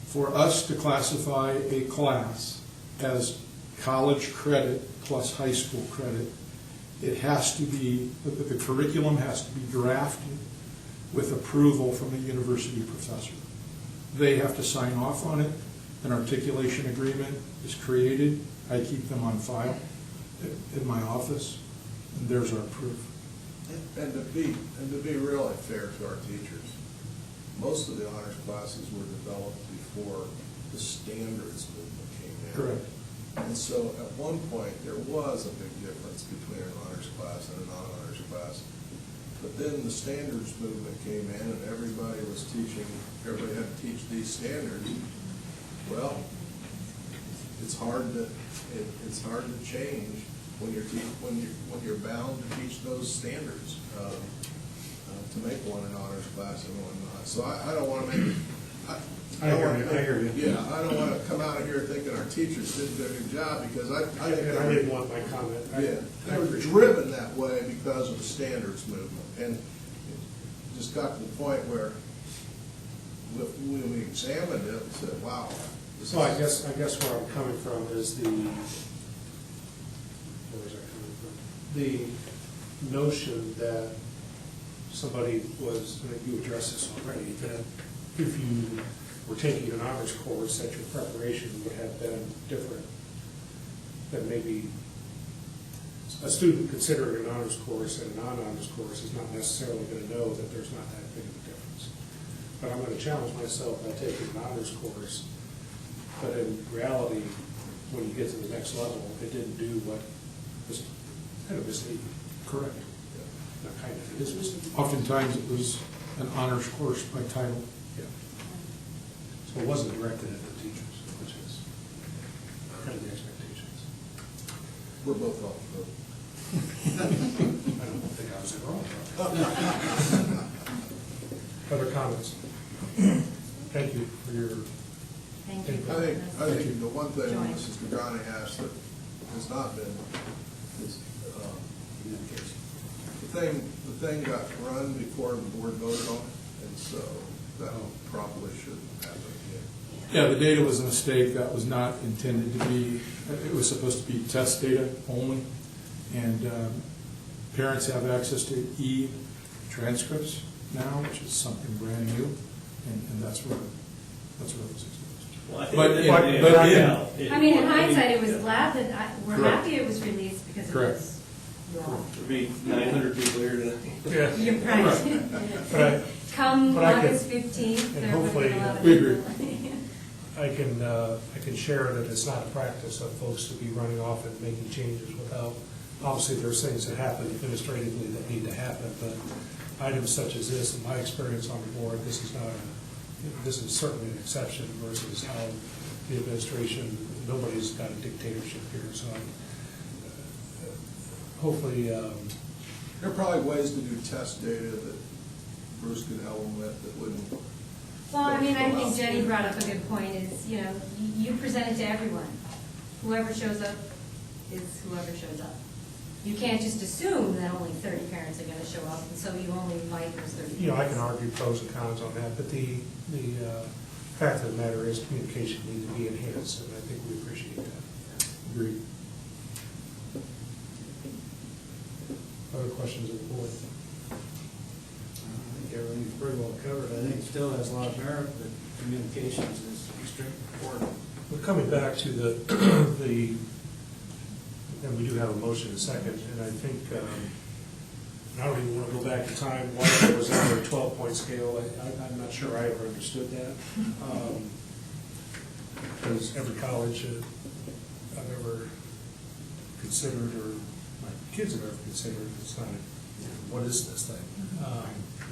For us to classify a class as college credit plus high school credit, it has to be, the curriculum has to be drafted with approval from a university professor. They have to sign off on it. An articulation agreement is created. I keep them on file in my office, and there's our proof. And to be really fair to our teachers, most of the honors classes were developed before the standards movement came in. Correct. And so at one point, there was a big difference between an honors class and a non-honors class. But then the standards movement came in and everybody had to teach these standards. Well, it's hard to change when you're bound to teach those standards, to make one an honors class and one not. So I don't want to make, I hear you. Yeah, I don't want to come out of here thinking our teachers didn't do a good job, because I think And I didn't want my comment. yeah, they were driven that way because of the standards movement, and it just got to the point where when we examined it, we said, wow. So I guess where I'm coming from is the notion that somebody was, I think you addressed this already, that if you were taking an honors course, that your preparation would have been different than maybe a student considering an honors course and a non-honors course is not necessarily going to know that there's not that big of a difference. But I'm going to challenge myself by taking an honors course, but in reality, when you get to the next level, it didn't do what was kind of misleading. Correct. Not kind of, it is misleading. Oftentimes, it was an honors course by title. Yeah. So it wasn't directed at the teachers, which is kind of the expectations. We're both off the road. I don't think I was in wrong. Other comments? Thank you for your Thank you. I think the one thing Mrs. Dragani asked that has not been is, the thing got run before the board voted on it, and so that probably shouldn't happen again. Yeah, the data was a mistake. That was not intended to be, it was supposed to be test data only. And parents have access to e-transcripts now, which is something brand new, and that's where it was exposed. Well, I think But that in- they but found in- out. I mean, in hindsight, it was glad that, we're Correct. happy it was released because it Correct. was wrong. There'd be 900 people here tonight. Yeah. You're right. But Come But I can- August 15th, and there would hopefully, be a lot of we agree. people. I can share that it's not a practice of folks to be running off and making changes without, obviously, there's things that happen administratively that need to happen, but items such as this, in my experience on the board, this is certainly an exception versus how the administration, nobody's got a dictatorship here, so hopefully, There are probably ways to do test data that Bruce could help them with that wouldn't. Well, I mean, I think Jenny brought up a good point is, you present it to everyone. Whoever shows up is whoever shows up. You can't just assume that only 30 parents are going to show up, and so you only invite those 30 I parents. can argue pros and cons on that, but the fact of the matter is communication needs to be enhanced, and I think we appreciate that. Agreed. Other questions of the board? I think everything's pretty well covered. I think it still has a lot of merit, but communications is extremely important. We're coming back to and we do have a motion in a second, and I think, and I don't even want to go back in time, why there was ever a 12-point scale. I'm not sure I ever understood that. Because every college I've ever considered, or my kids have ever considered, it's not, what is this thing?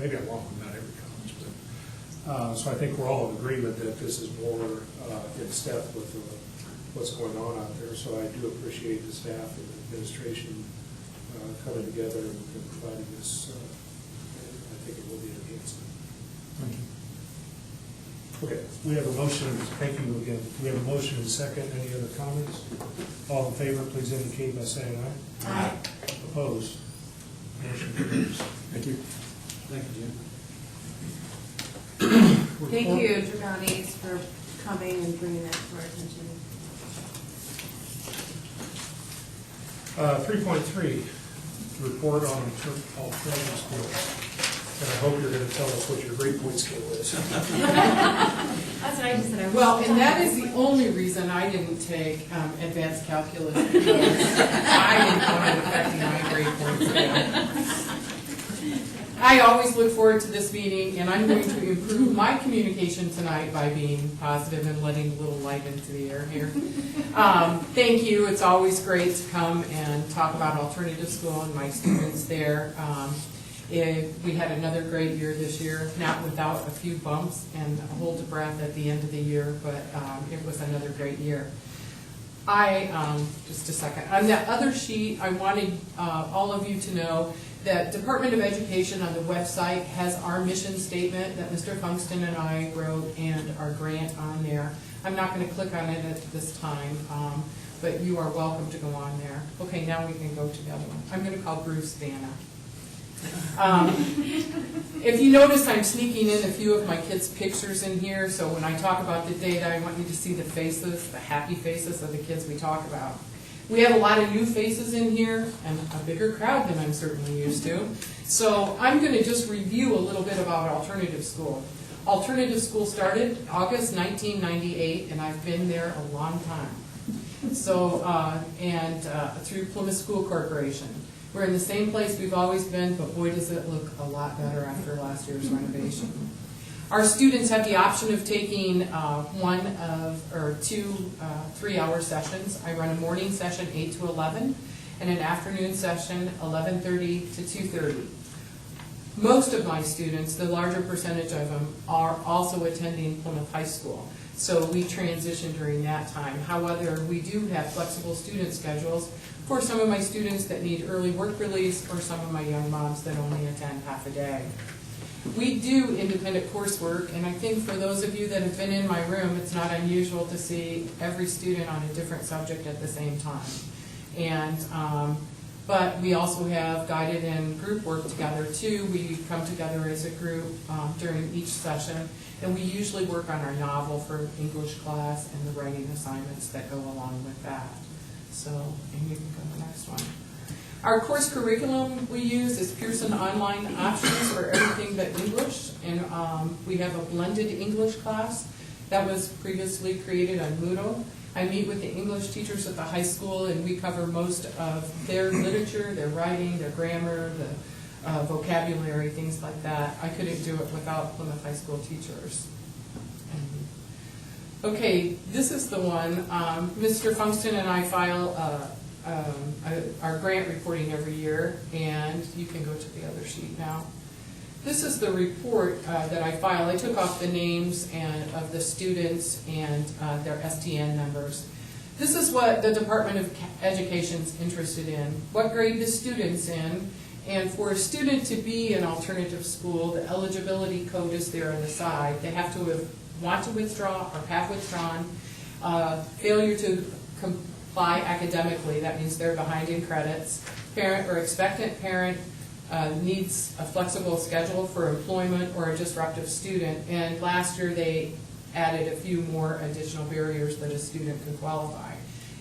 Maybe I'm wrong, not every college, but, so I think we're all in agreement that this is more in step with what's going on out there. So I do appreciate the staff and the administration coming together and providing this. I think it will be an enhancement. Thank you. Okay, we have a motion, thank you again. We have a motion and second. Any other comments? All in favor, please indicate by saying aye. Aye. Opposed? Motion carries. Thank you. Thank you, Jim. Thank you, Draganis, for coming and bringing that to our attention. 3.3, report on alternative schools. And I hope you're going to tell us what your grade point scale is. That's what I just said. I was Well, and that is the only reason I didn't take advanced calculus, because I didn't want it affecting my grade point scale. I always look forward to this meeting, and I'm going to improve my communication tonight by being positive and letting a little light into the air here. Thank you. It's always great to come and talk about alternative school and my students there. We had another great year this year, not without a few bumps and a hold of breath at the end of the year, but it was another great year. Just a second. On that other sheet, I wanted all of you to know that Department of Education on the website has our mission statement that Mr. Funkston and I wrote and our grant on there. I'm not going to click on it at this time, but you are welcome to go on there. Okay, now we can go to the other one. I'm going to call Bruce Vanna. If you notice, I'm sneaking in a few of my kids' pictures in here, so when I talk about the data, I want you to see the faces, the happy faces of the kids we talk about. We have a lot of new faces in here, and a bigger crowd than I'm certainly used to. So I'm going to just review a little bit about alternative school. Alternative school started August 1998, and I've been there a long time. So, through Plymouth School Corporation. We're in the same place we've always been, but boy does it look a lot better after last year's renovation. Our students have the option of taking two 3-hour sessions. I run a morning session 8 to 11 and an afternoon session 11:30 to 2:30. Most of my students, the larger percentage of them, are also attending Plymouth High School. So we transition during that time. However, we do have flexible student schedules for some of my students that need early work release or some of my young moms that only attend half a day. We do independent coursework, and I think for those of you that have been in my room, it's not unusual to see every student on a different subject at the same time. And, but we also have guided and group work together too. We come together as a group during each session, and we usually work on our novel for English class and the writing assignments that go along with that. So, and you can go to the next one. Our course curriculum we use is Pearson Online Options for everything but English, and we have a blended English class that was previously created on Moodle. I meet with the English teachers at the high school, and we cover most of their literature, their writing, their grammar, the vocabulary, things like that. I couldn't do it without Plymouth High School teachers. Okay, this is the one. Mr. Funkston and I file our grant reporting every year, and you can go to the other sheet now. This is the report that I file. I took off the names of the students and their STN numbers. This is what the Department of Education is interested in, what grade the student's in, and for a student to be in alternative school, the eligibility code is there on the side. They have to want to withdraw or have withdrawn, failure to comply academically, that means they're behind in credits, parent or expectant parent needs a flexible schedule for employment or a disruptive student, and last year they added a few more additional barriers that a student can qualify.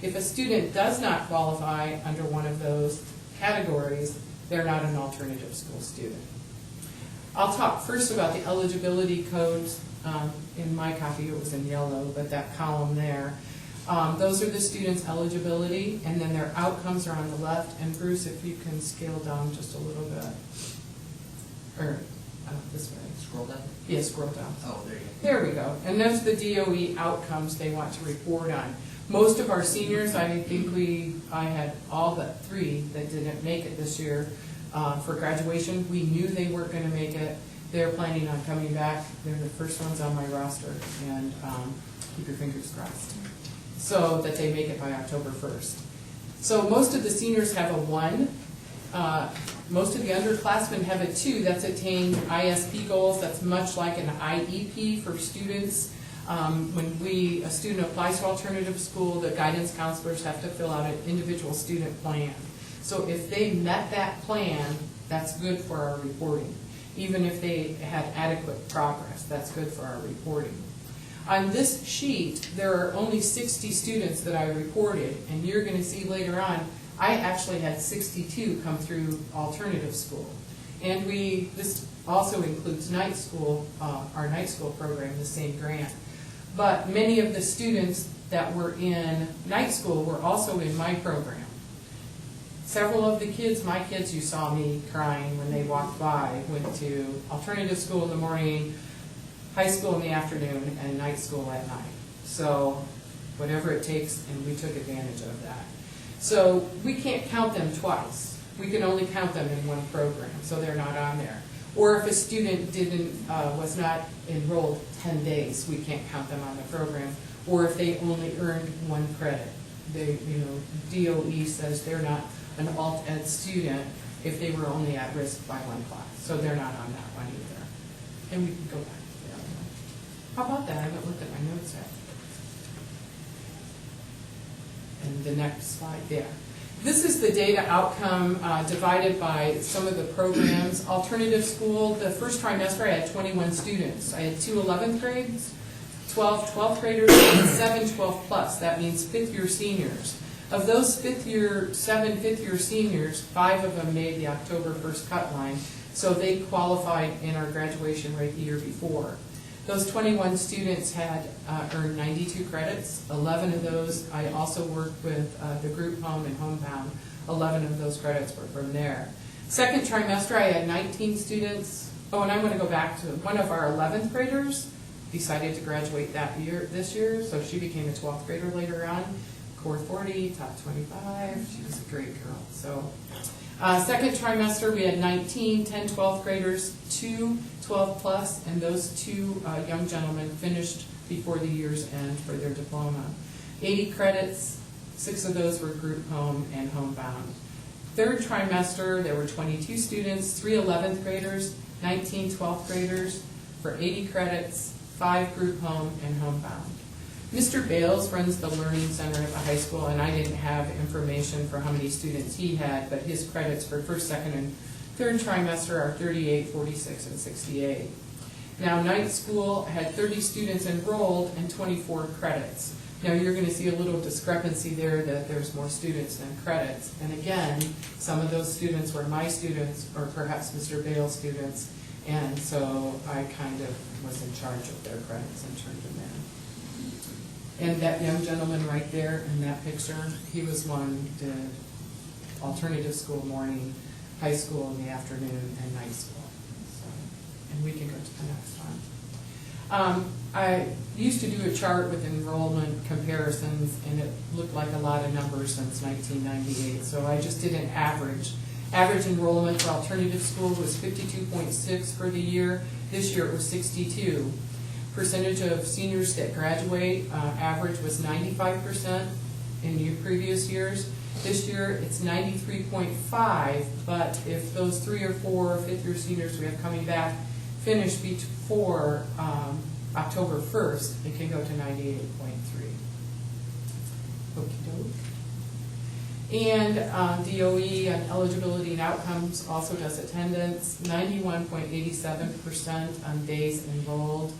If a student does not qualify under one of those categories, they're not an alternative school student. I'll talk first about the eligibility codes. In my copy it was in yellow, but that column there. Those are the students' eligibility, and then their outcomes are on the left. And Bruce, if you can scale down just a little bit. Or this way. Scroll down? Yeah, scroll down. Oh, there you go. There we go. And those are the DOE outcomes they want to report on. Most of our seniors, I think I had all but 3 that didn't make it this year for graduation. We knew they weren't going to make it. They're planning on coming back. They're the first ones on my roster, and keep your fingers crossed, so that they make it by October 1st. So most of the seniors have a 1. Most of the underclassmen have a 2. That's attained ISP goals. That's much like an IEP for students. When a student applies to alternative school, the guidance counselors have to fill out an individual student plan. So if they met that plan, that's good for our reporting. Even if they had adequate progress, that's good for our reporting. On this sheet, there are only 60 students that I reported, and you're going to see later on, I actually had 62 come through alternative school. And this also includes night school, our night school program, the same grant. But many of the students that were in night school were also in my program. Several of the kids, my kids, you saw me crying when they walked by, went to alternative school in the morning, high school in the afternoon, and night school at night. So whatever it takes, and we took advantage of that. So we can't count them twice. We can only count them in one program, so they're not on there. Or if a student was not enrolled 10 days, we can't count them on the program. Or if they only earned 1 credit. DOE says they're not an alt ed student if they were only at risk by 1 class. So they're not on that one either. And we can go back to the other one. How about that? I haven't looked at my notes yet. And the next slide there. This is the data outcome divided by some of the programs. Alternative school, the first trimester I had 21 students. I had 2 11th grades, 12 12th graders, and 7 12 plus. That means 5th year seniors. Of those 7 5th year seniors, 5 of them made the October 1st cut line, so they qualified in our graduation rate the year before. Those 21 students had earned 92 credits. 11 of those, I also worked with the group home and homebound. 11 of those credits were from there. Second trimester, I had 19 students. Oh, and I want to go back to one of our 11th graders decided to graduate this year, so she became a 12th grader later on. Core 40, top 25. She was a great girl. So second trimester, we had 19, 10 12th graders, 2 12 plus, and those 2 young gentlemen finished before the year's end for their diploma. 80 credits, 6 of those were group home and homebound. Third trimester, there were 22 students, 3 11th graders, 19 12th graders, for 80 credits, 5 group home and homebound. Mr. Bales runs the Learning Center at the high school, and I didn't have information for how many students he had, but his credits for first, second, and third trimester are 38, 46, and 68. Now, night school had 30 students enrolled and 24 credits. Now, you're going to see a little discrepancy there that there's more students than credits. And again, some of those students were my students or perhaps Mr. Bale's students, and so I kind of was in charge of their credits and turned them in. And that young gentleman right there in that picture, he was one who did alternative school morning, high school in the afternoon, and night school. So, and we can go to the next one. I used to do a chart with enrollment comparisons, and it looked like a lot of numbers since 1998, so I just did an average. Average enrollment for alternative school was 52.6 for the year. This year it was 62. Percentage of seniors that graduate, average was 95% in previous years. This year it's 93.5, but if those 3 or 4 fifth-year seniors we have coming back finish before October 1st, it can go to 98.3. Okey-doke. And DOE on eligibility and outcomes also does attendance, 91.87% on days enrolled.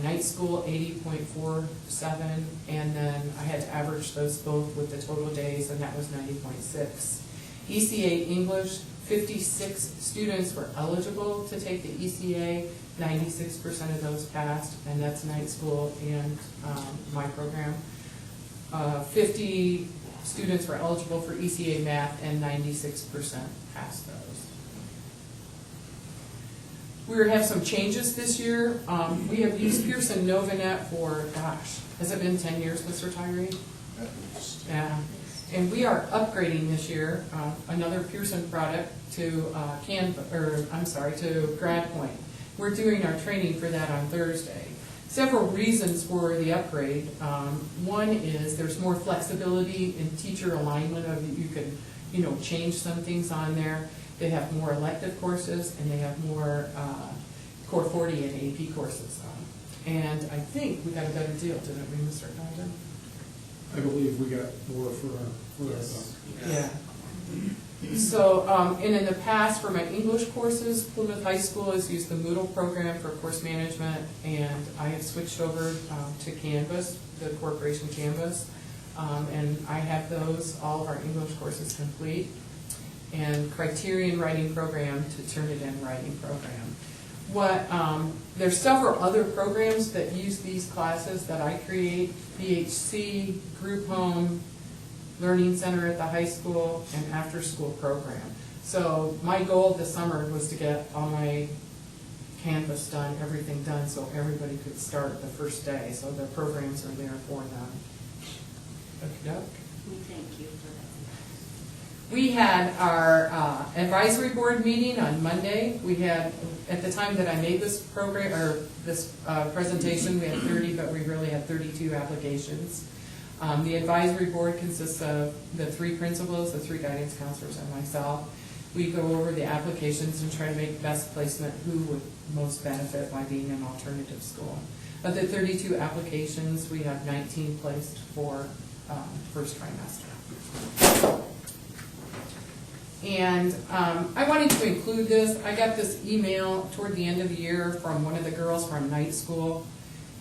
Night school, 80.47, and then I had to average those both with the total days, and that was 90.6. ECA English, 56 students were eligible to take the ECA, 96% of those passed, and that's night school and my program. 50 students were eligible for ECA math, and 96% passed those. We have some changes this year. We have used Pearson Novanet for, gosh, has it been 10 years, Mr. Tyree? Yeah. And we are upgrading this year another Pearson product to to GradPoint. We're doing our training for that on Thursday. Several reasons for the upgrade. One is there's more flexibility in teacher alignment of you can, change some things on there. They have more elective courses, and they have more Core 40 and AP courses. And I think we got a better deal, didn't we, Mr. Condon? I believe we got more for Yes. Yeah. So, and in the past, for my English courses, Plymouth High School has used the Moodle program for course management, and I have switched over to Canvas, the corporation Canvas, and I have all of our English courses complete. And Criterion Writing Program to Turnitin Writing Program. There's several other programs that use these classes that I create: BHC, Group Home, Learning Center at the high school, and After School Program. So my goal this summer was to get all my Canvas done, everything done, so everybody could start the first day. So the programs are there for them. Okey-doke. We thank you for that. We had our advisory board meeting on Monday. We had, at the time that I made this program, or this presentation, we had 30, but we really had 32 applications. The advisory board consists of the 3 principals, the 3 guidance counselors, and myself. We go over the applications and try to make best placement who would most benefit by being in alternative school. Of the 32 applications, we have 19 placed for first trimester. And I wanted to include this. I got this email toward the end of the year from one of the girls from night school,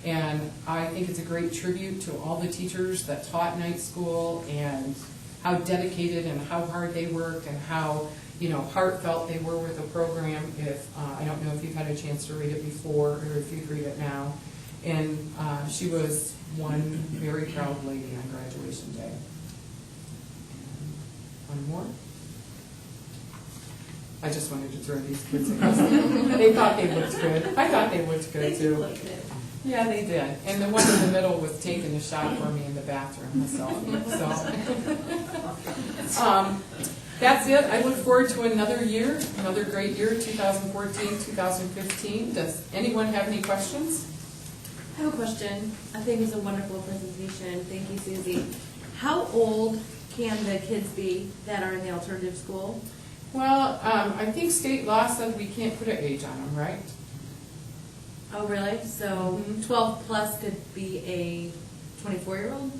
and I think it's a great tribute to all the teachers that taught night school and how dedicated and how hard they worked and how heartfelt they were with the program. I don't know if you've had a chance to read it before or if you'd read it now. And she was one very proud lady on graduation day. And one more. I just wanted to throw these kids in. They thought they looked good. I thought they looked good too. Yeah, they did. And the one in the middle was taking a shot for me in the bathroom. So that's it. I look forward to another year, another great year, 2014, 2015. Does anyone have any questions? I have a question. I think it was a wonderful presentation. Thank you, Susie. How old can the kids be that are in the alternative school? Well, I think state law says we can't put an age on them, right? Oh, really? So Mhm. 12 plus could be a 24-year-old?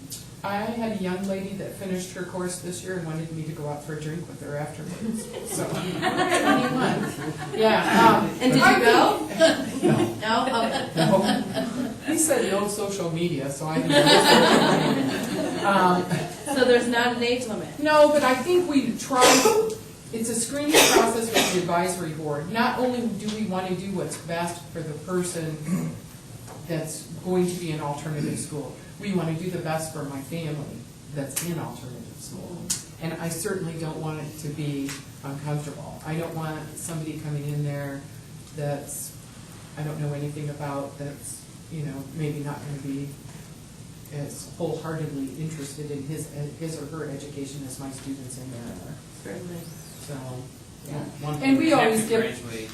I had a young lady that finished her course this year and wanted me to go out for a drink with her afterwards, so. 21. Yeah. And did you go? No. No? Okay. He said no social media, so I didn't know social media. So there's not an age limit? No, but I think we try, it's a screening process with the advisory board. Not only do we want to do what's best for the person that's going to be in alternative school, we want to do the best for my family that's in alternative school. And I certainly don't want it to be uncomfortable. I don't want somebody coming in there that's, I don't know anything about, that's, you know, maybe not going to be as wholeheartedly interested in his or her education as my students in there are. Certainly. So, yeah. One And thing, we we have always to give, graduate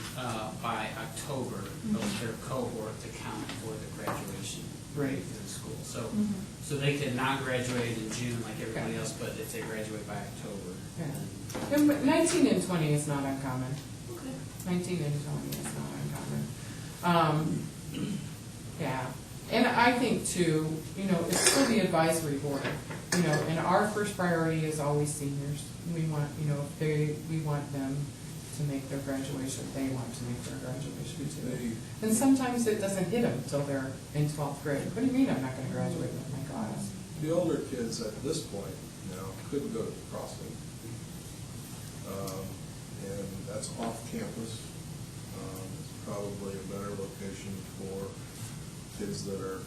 by October of their cohort to count for the graduation Right. for the school. So they can not graduate in June like everybody else, but if they graduate by October. Yeah. then- and 19 and 20 is not uncommon. Okay. 19 and 20 is not uncommon. Yeah, and I think too, you know, it's still the advisory board, you know, and our first priority is always seniors. We want, you know, we want them to make their graduation, they want to make their graduation too. And sometimes it doesn't hit them until they're in 12th grade. What do you mean I'm not gonna graduate with my class? The older kids at this point now couldn't go to the crossing. And that's off campus. It's probably a better location for kids that are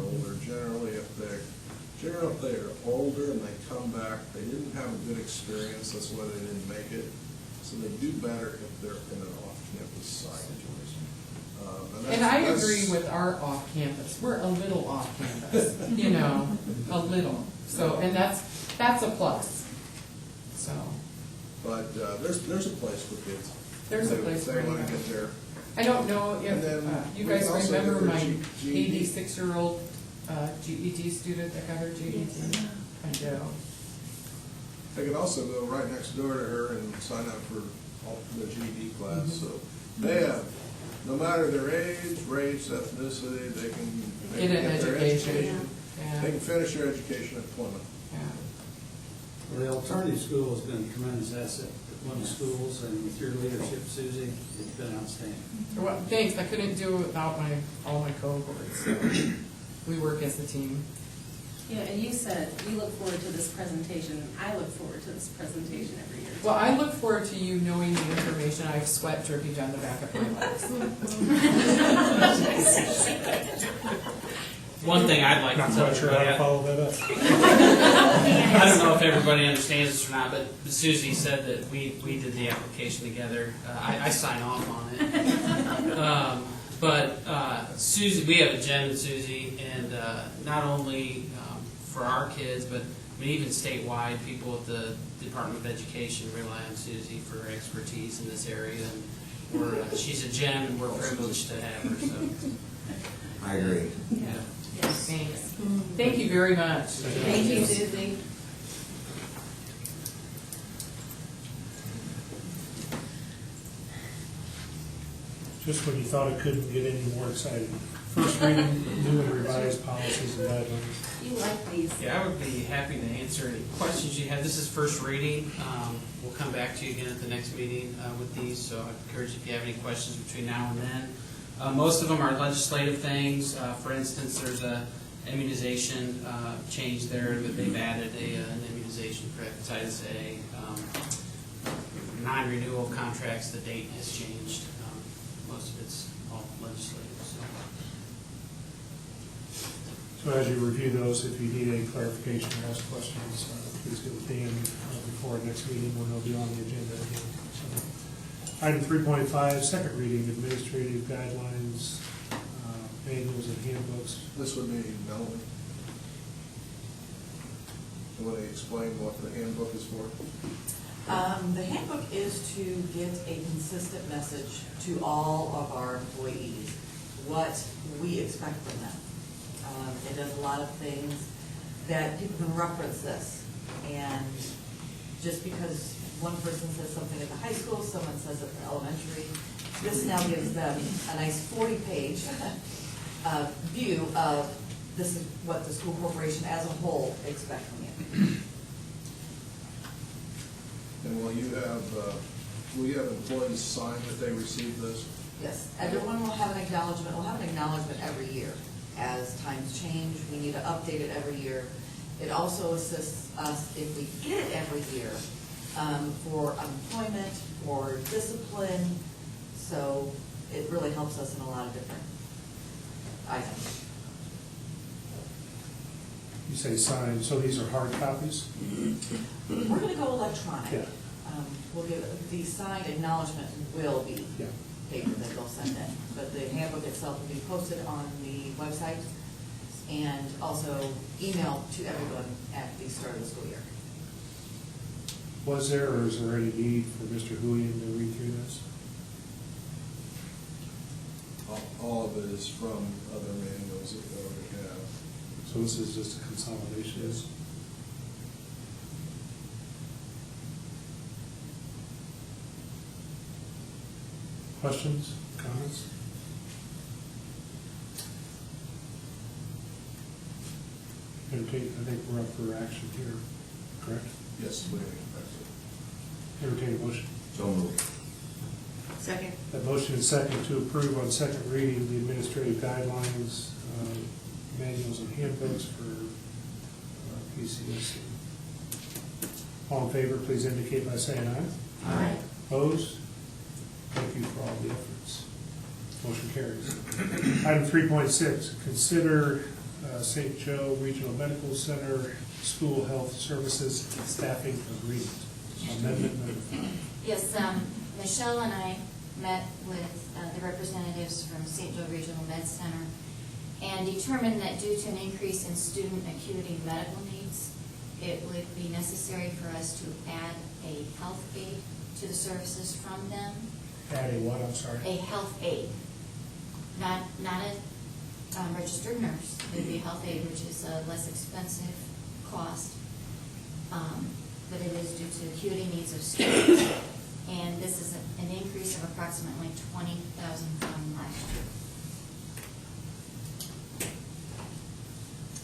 older. Generally, if they're older and they come back, they didn't have a good experience, that's why they didn't make it. So they do better if they're in an off-campus site. And I agree with our off-campus. We're a little off-campus, you know, a little. So, and that's a plus, so. But there's a place for kids. There's a place for They want them. to get there. I don't know And if then you we guys also remember have my our GED. 86-year-old GED student that got her GED? Yes. I do. They can also go right next door to her and sign up for the GED class, so they have, no matter their age, race, ethnicity, they can Get an their education. They Yeah, can finish their education at Plymouth. yeah. Well, the alternative school has been a tremendous asset to one of the schools, and with your leadership, Susie, it's been outstanding. Well, thanks. I couldn't do it without all my cohorts. So we work as a team. Yeah, and you said you look forward to this presentation. I look forward to this presentation every year. Well, I look forward to you knowing the information. I have sweat dripping down the back of my legs. One thing I'd like Not to tell quite sure how to everybody, follow that up. I don't know if everybody understands this or not, but Susie said that we did the application together. I sign off on it. But Susie, we have a gem in Susie, and not only for our kids, but I mean, even statewide, people at the Department of Education rely on Susie for her expertise in this area. And she's a gem, and we're privileged to have her. So, I agree. yeah. Thanks. Thank you very much. Thank you, Susie. Just when you thought it couldn't get any more exciting. First reading, new and revised policies and guidelines. You like these? Yeah, I would be happy to answer any questions you have. This is first reading. We'll come back to you again at the next meeting with these, so I encourage if you have any questions between now and then. Most of them are legislative things. For instance, there's a immunization change there, but they've added an immunization for hepatitis A. Non-renewal of contracts, the date has changed. Most of it's all legislative. So as you review those, if you need any clarification or ask questions, please get with Dan before our next meeting when they'll be on the agenda again. So, item 3.5, second reading, administrative guidelines, manuals and handbooks. This would be Melanie. You want to explain what the handbook is for? The handbook is to get a consistent message to all of our employees, what we expect from them. It does a lot of things that people can reference this. And just because one person says something at the high school, someone says it for elementary, this now gives them a nice 40-page view of this is what the school corporation as a whole expects from you. And will you have employees sign that they received this? Yes, everyone will have an acknowledgement, we'll have an acknowledgement every year. As times change, we need to update it every year. It also assists us if we get it every year for unemployment, for discipline, so it really helps us in a lot of different items. You say signed, so these are hard copies? We're gonna go electronic. Yeah. We'll give, the signed acknowledgement will be Yeah. paper that they'll send in, but the handbook itself will be posted on the website and also emailed to everyone at the start of the school year. Was there or is there any need for Mr. Hulian to read through this? All of it is from other manuals that we already have. So this is just a consolidation? Yes. Questions, comments? Entertain, I think we're up for action here, correct? Yes, we have. Entertain a motion. So moved. Second. A motion and second to approve on second reading the administrative guidelines, manuals and handbooks for PCSC. All in favor, please indicate by saying aye. Aye. Opposed? Thank you for all the efforts. Motion carries. Item 3.6, consider St. Joe Regional Medical Center School Health Services Staffing Agreement. Amendment number 5. Yes, Michelle and I met with the representatives from St. Joe Regional Med Center and determined that due to an increase in student acuity medical needs, it would be necessary for us to add a health aide to the services from them. Add a what, I'm sorry? A health aide, not a registered nurse. It would be a health aide, which is a less expensive cost, but it is due to acuity needs of students. And this is an increase of approximately $20,000 from last year.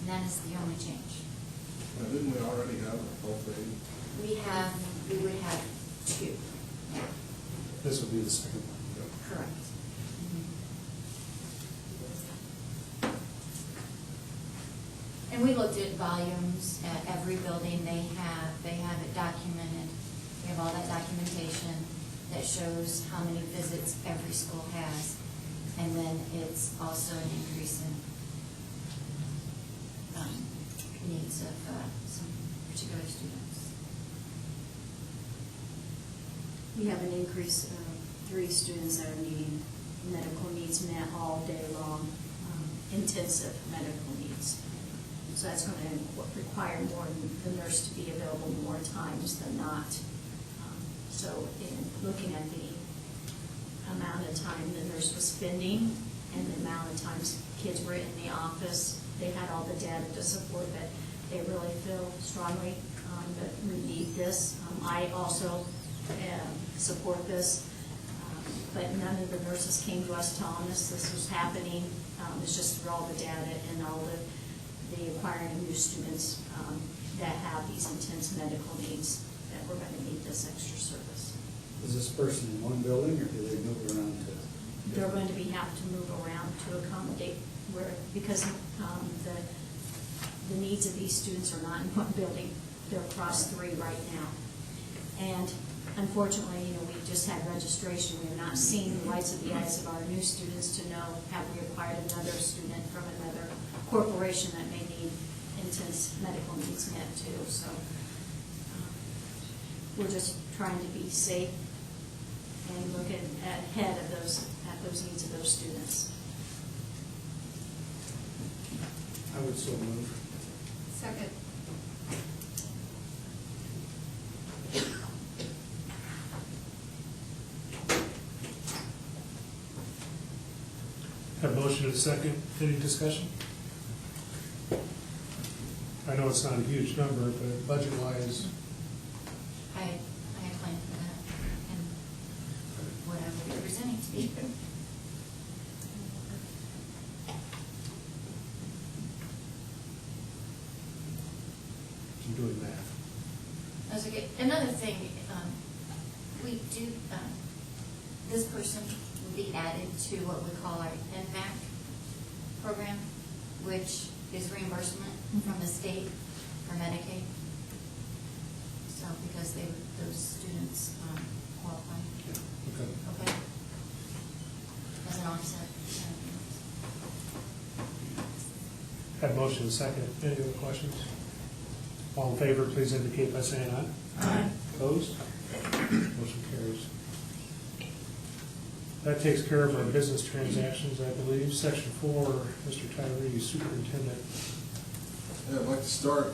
And that is the only change. Now, didn't we already have a health aide? We would have 2. This will be the second one. Correct. And we looked at volumes at every building they have it documented. We have all that documentation that shows how many visits every school has. And then it's also an increase in needs of some particular students. We have an increase of 3 students that are needing medical needs met all day long, intensive medical needs. So that's going to require more the nurse to be available more times than not. So in looking at the amount of time the nurse was spending and the amount of times kids were in the office, they had all the data to support that they really feel strongly that we need this. I also support this, but none of the nurses came to us telling us this was happening. It's just through all the data and all the acquiring of new students that have these intense medical needs that we're going to need this extra service. Is this person in one building, or do they move around to? They're going to have to move around to accommodate because the needs of these students are not in one building. They're across 3 right now. And unfortunately, we just had registration. We have not seen the whites of the eyes of our new students to know, have we acquired another student from another corporation that may need intense medical needs met too. So we're just trying to be safe and look ahead of those needs of those students. I would so move. Second. Have a motion and a second. Any discussion? I know it's not a huge number, but budget-wise, I had planned for that, and what I will be presenting to you. I'm doing math. That's okay. Another thing, we do, this person will be added to what we call our NMAC program, which is reimbursement from the state for Medicaid. So, because those students qualify. Okay. Okay? As an offset. Have motion and second. Any other questions? All in favor, please indicate by saying aye. Aye. Opposed? Motion carries. That takes care of our business transactions, I believe. Section 4, Mr. Tyree, Superintendent. Yeah, I'd like to start,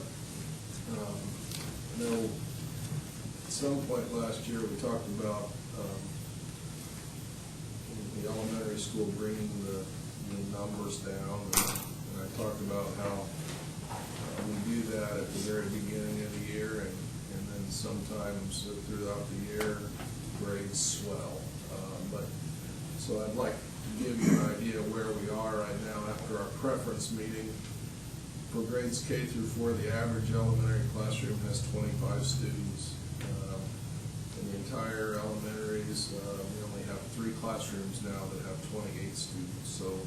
I know at some point last year, we talked about in the elementary school bringing the numbers down, and I talked about how we do that at the very beginning of the year, and then sometimes throughout the year, grades swell. So I'd like to give you an idea of where we are right now after our preference meeting. For grades K through 4, the average elementary classroom has 25 students. In the entire elementaries, we only have 3 classrooms now that have 28 students. So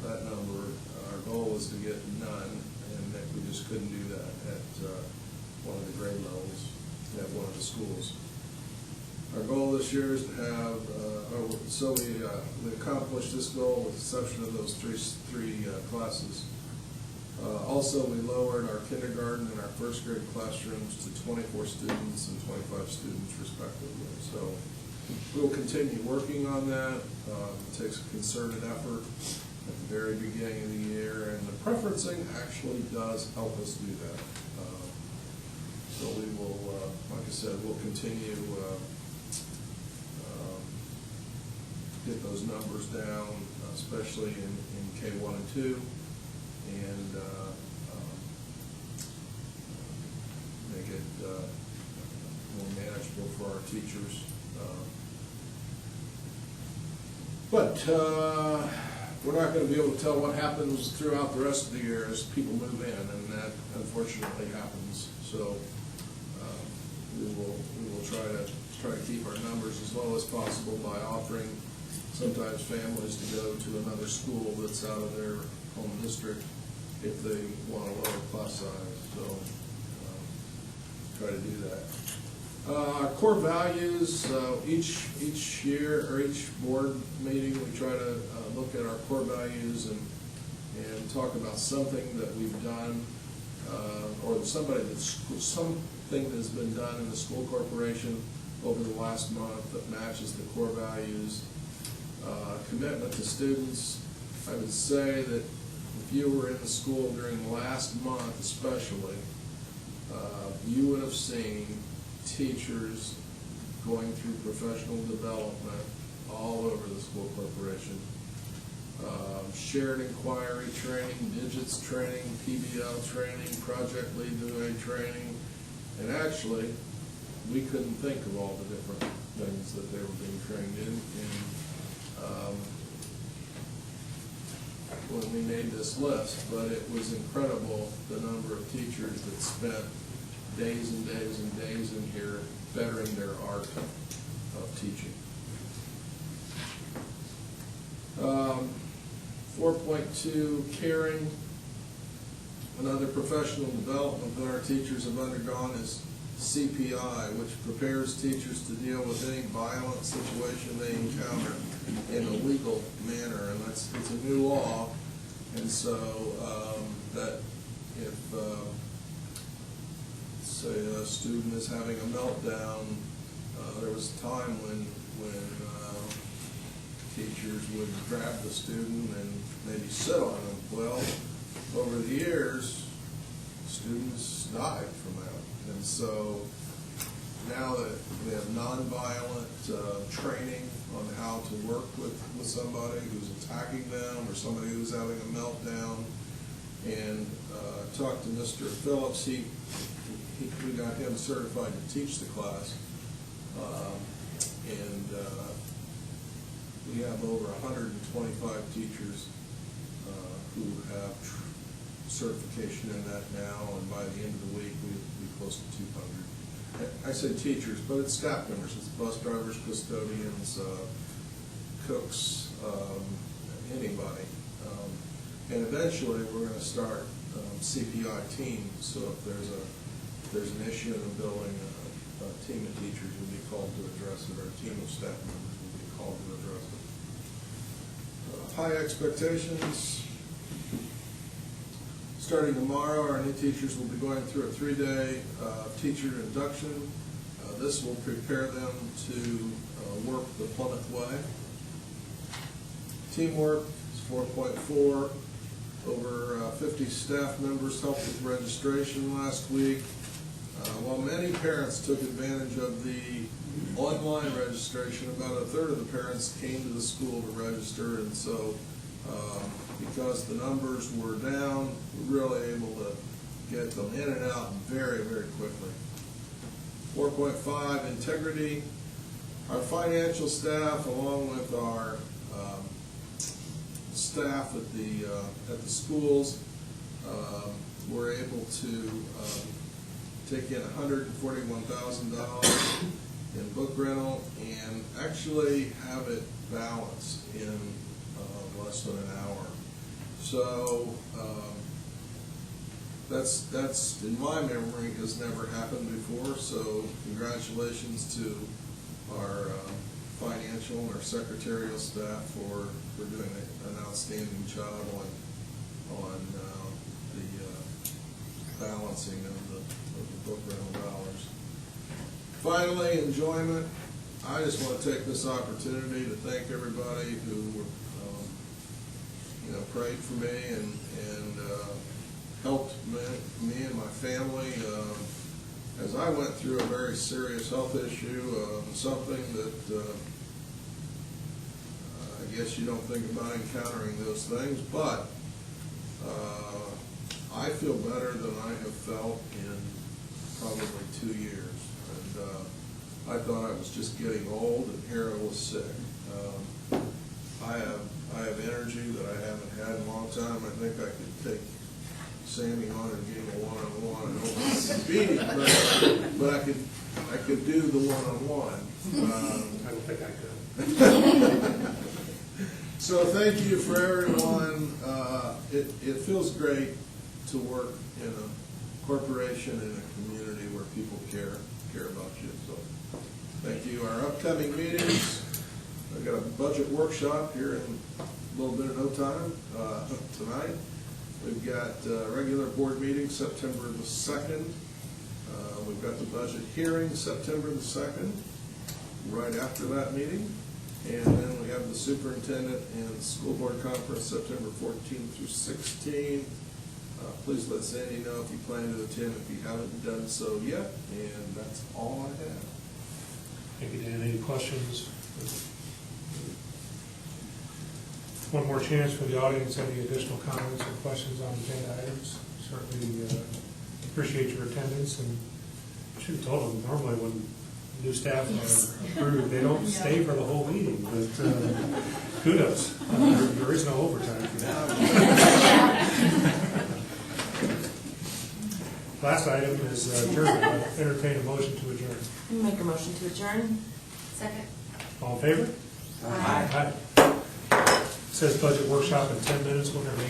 that number, our goal was to get none, and that we just couldn't do that at one of the grade levels at one of the schools. Our goal this year is to have, we accomplished this goal with the exception of those three classes. Also, we lowered our kindergarten and our first grade classrooms to 24 students and 25 students respectively. So we'll continue working on that. It takes a concerted effort at the very beginning of the year, and the preferencing actually does help us do that. So we will, like I said, we'll continue get those numbers down, especially in K1 and 2, and make it more manageable for our teachers. But we're not going to be able to tell what happens throughout the rest of the year as people move in, and that unfortunately happens. So we will try to keep our numbers as low as possible by offering sometimes families to go to another school that's out of their home district if they want a lower class size. So try to do that. Our core values, each year or each board meeting, we try to look at our core values and talk about something that we've done or something that's been done in the school corporation over the last month that matches the core values. Commitment to students. I would say that if you were in the school during the last month especially, you would have seen teachers going through professional development all over the school corporation. Shared inquiry training, digits training, PBL training, project lead the way training, and actually we couldn't think of all the different things that they were being trained in. When we made this list, but it was incredible the number of teachers that spent days and days and days in here bettering their art of teaching. 4.2, caring. Another professional development that our teachers have undergone is CPI, which prepares teachers to deal with any violent situation they encounter in a legal manner, and it's a new law, and so that if say a student is having a meltdown, there was a time when teachers would grab the student and maybe sit on them. Well, over the years, students died from that. And so now that we have nonviolent training on how to work with somebody who's attacking them or somebody who's having a meltdown, and talked to Mr. Phillips. We got him certified to teach the class. And we have over 125 teachers who have certification in that now, and by the end of the week, we'll be close to 200. I say teachers, but it's staff members. It's bus drivers, custodians, cooks, anybody. And eventually, we're going to start CPI teams. So if there's an issue in the building, a team of teachers will be called to address it, or a team of staff members will be called to address it. High expectations. Starting tomorrow, our new teachers will be going through a 3-day teacher induction. This will prepare them to work the Plymouth way. Teamwork is 4.4. Over 50 staff members helped with registration last week. While many parents took advantage of the online registration, about a third of the parents came to the school to register, and so because the numbers were down, we were really able to get them in and out very, very quickly. 4.5, integrity. Our financial staff, along with our staff at the schools, were able to take in $141,000 in book rental and actually have it balanced in less than an hour. So that's in my memory has never happened before. So congratulations to our financial and our secretarial staff for doing an outstanding job on the balancing of the book rental dollars. Finally, enjoyment. I just want to take this opportunity to thank everybody who prayed for me and helped me and my family as I went through a very serious health issue, something that I guess you don't think about encountering those things, but I feel better than I have felt in probably 2 years. And I thought I was just getting old, and here I was sick. I have energy that I haven't had in a long time. I think I could take Sammy on and give him a one-on-one. I don't want to beat him, but I could do the one-on-one. I don't think I could. So thank you for everyone. It feels great to work in a corporation in a community where people care about you. So thank you. Our upcoming meetings. I've got a budget workshop here in a little bit of no time tonight. We've got regular board meeting September the 2nd. We've got the budget hearing September the 2nd, right after that meeting. And then we have the superintendent and school board conference September 14th through 16th. Please let Sandy know if you plan to attend if you haven't done so yet. And that's all I have. Thank you, Dan. Any questions? One more chance for the audience. Any additional comments or questions on agenda items? Certainly appreciate your attendance, and I should have told them normally when new staff are approved, they don't stay for the whole meeting, but kudos. There is no overtime for that. Last item is adjournment. I'll entertain a motion to adjourn. Make a motion to adjourn. Second. All in favor? Aye. Says budget workshop in 10 minutes. We're going to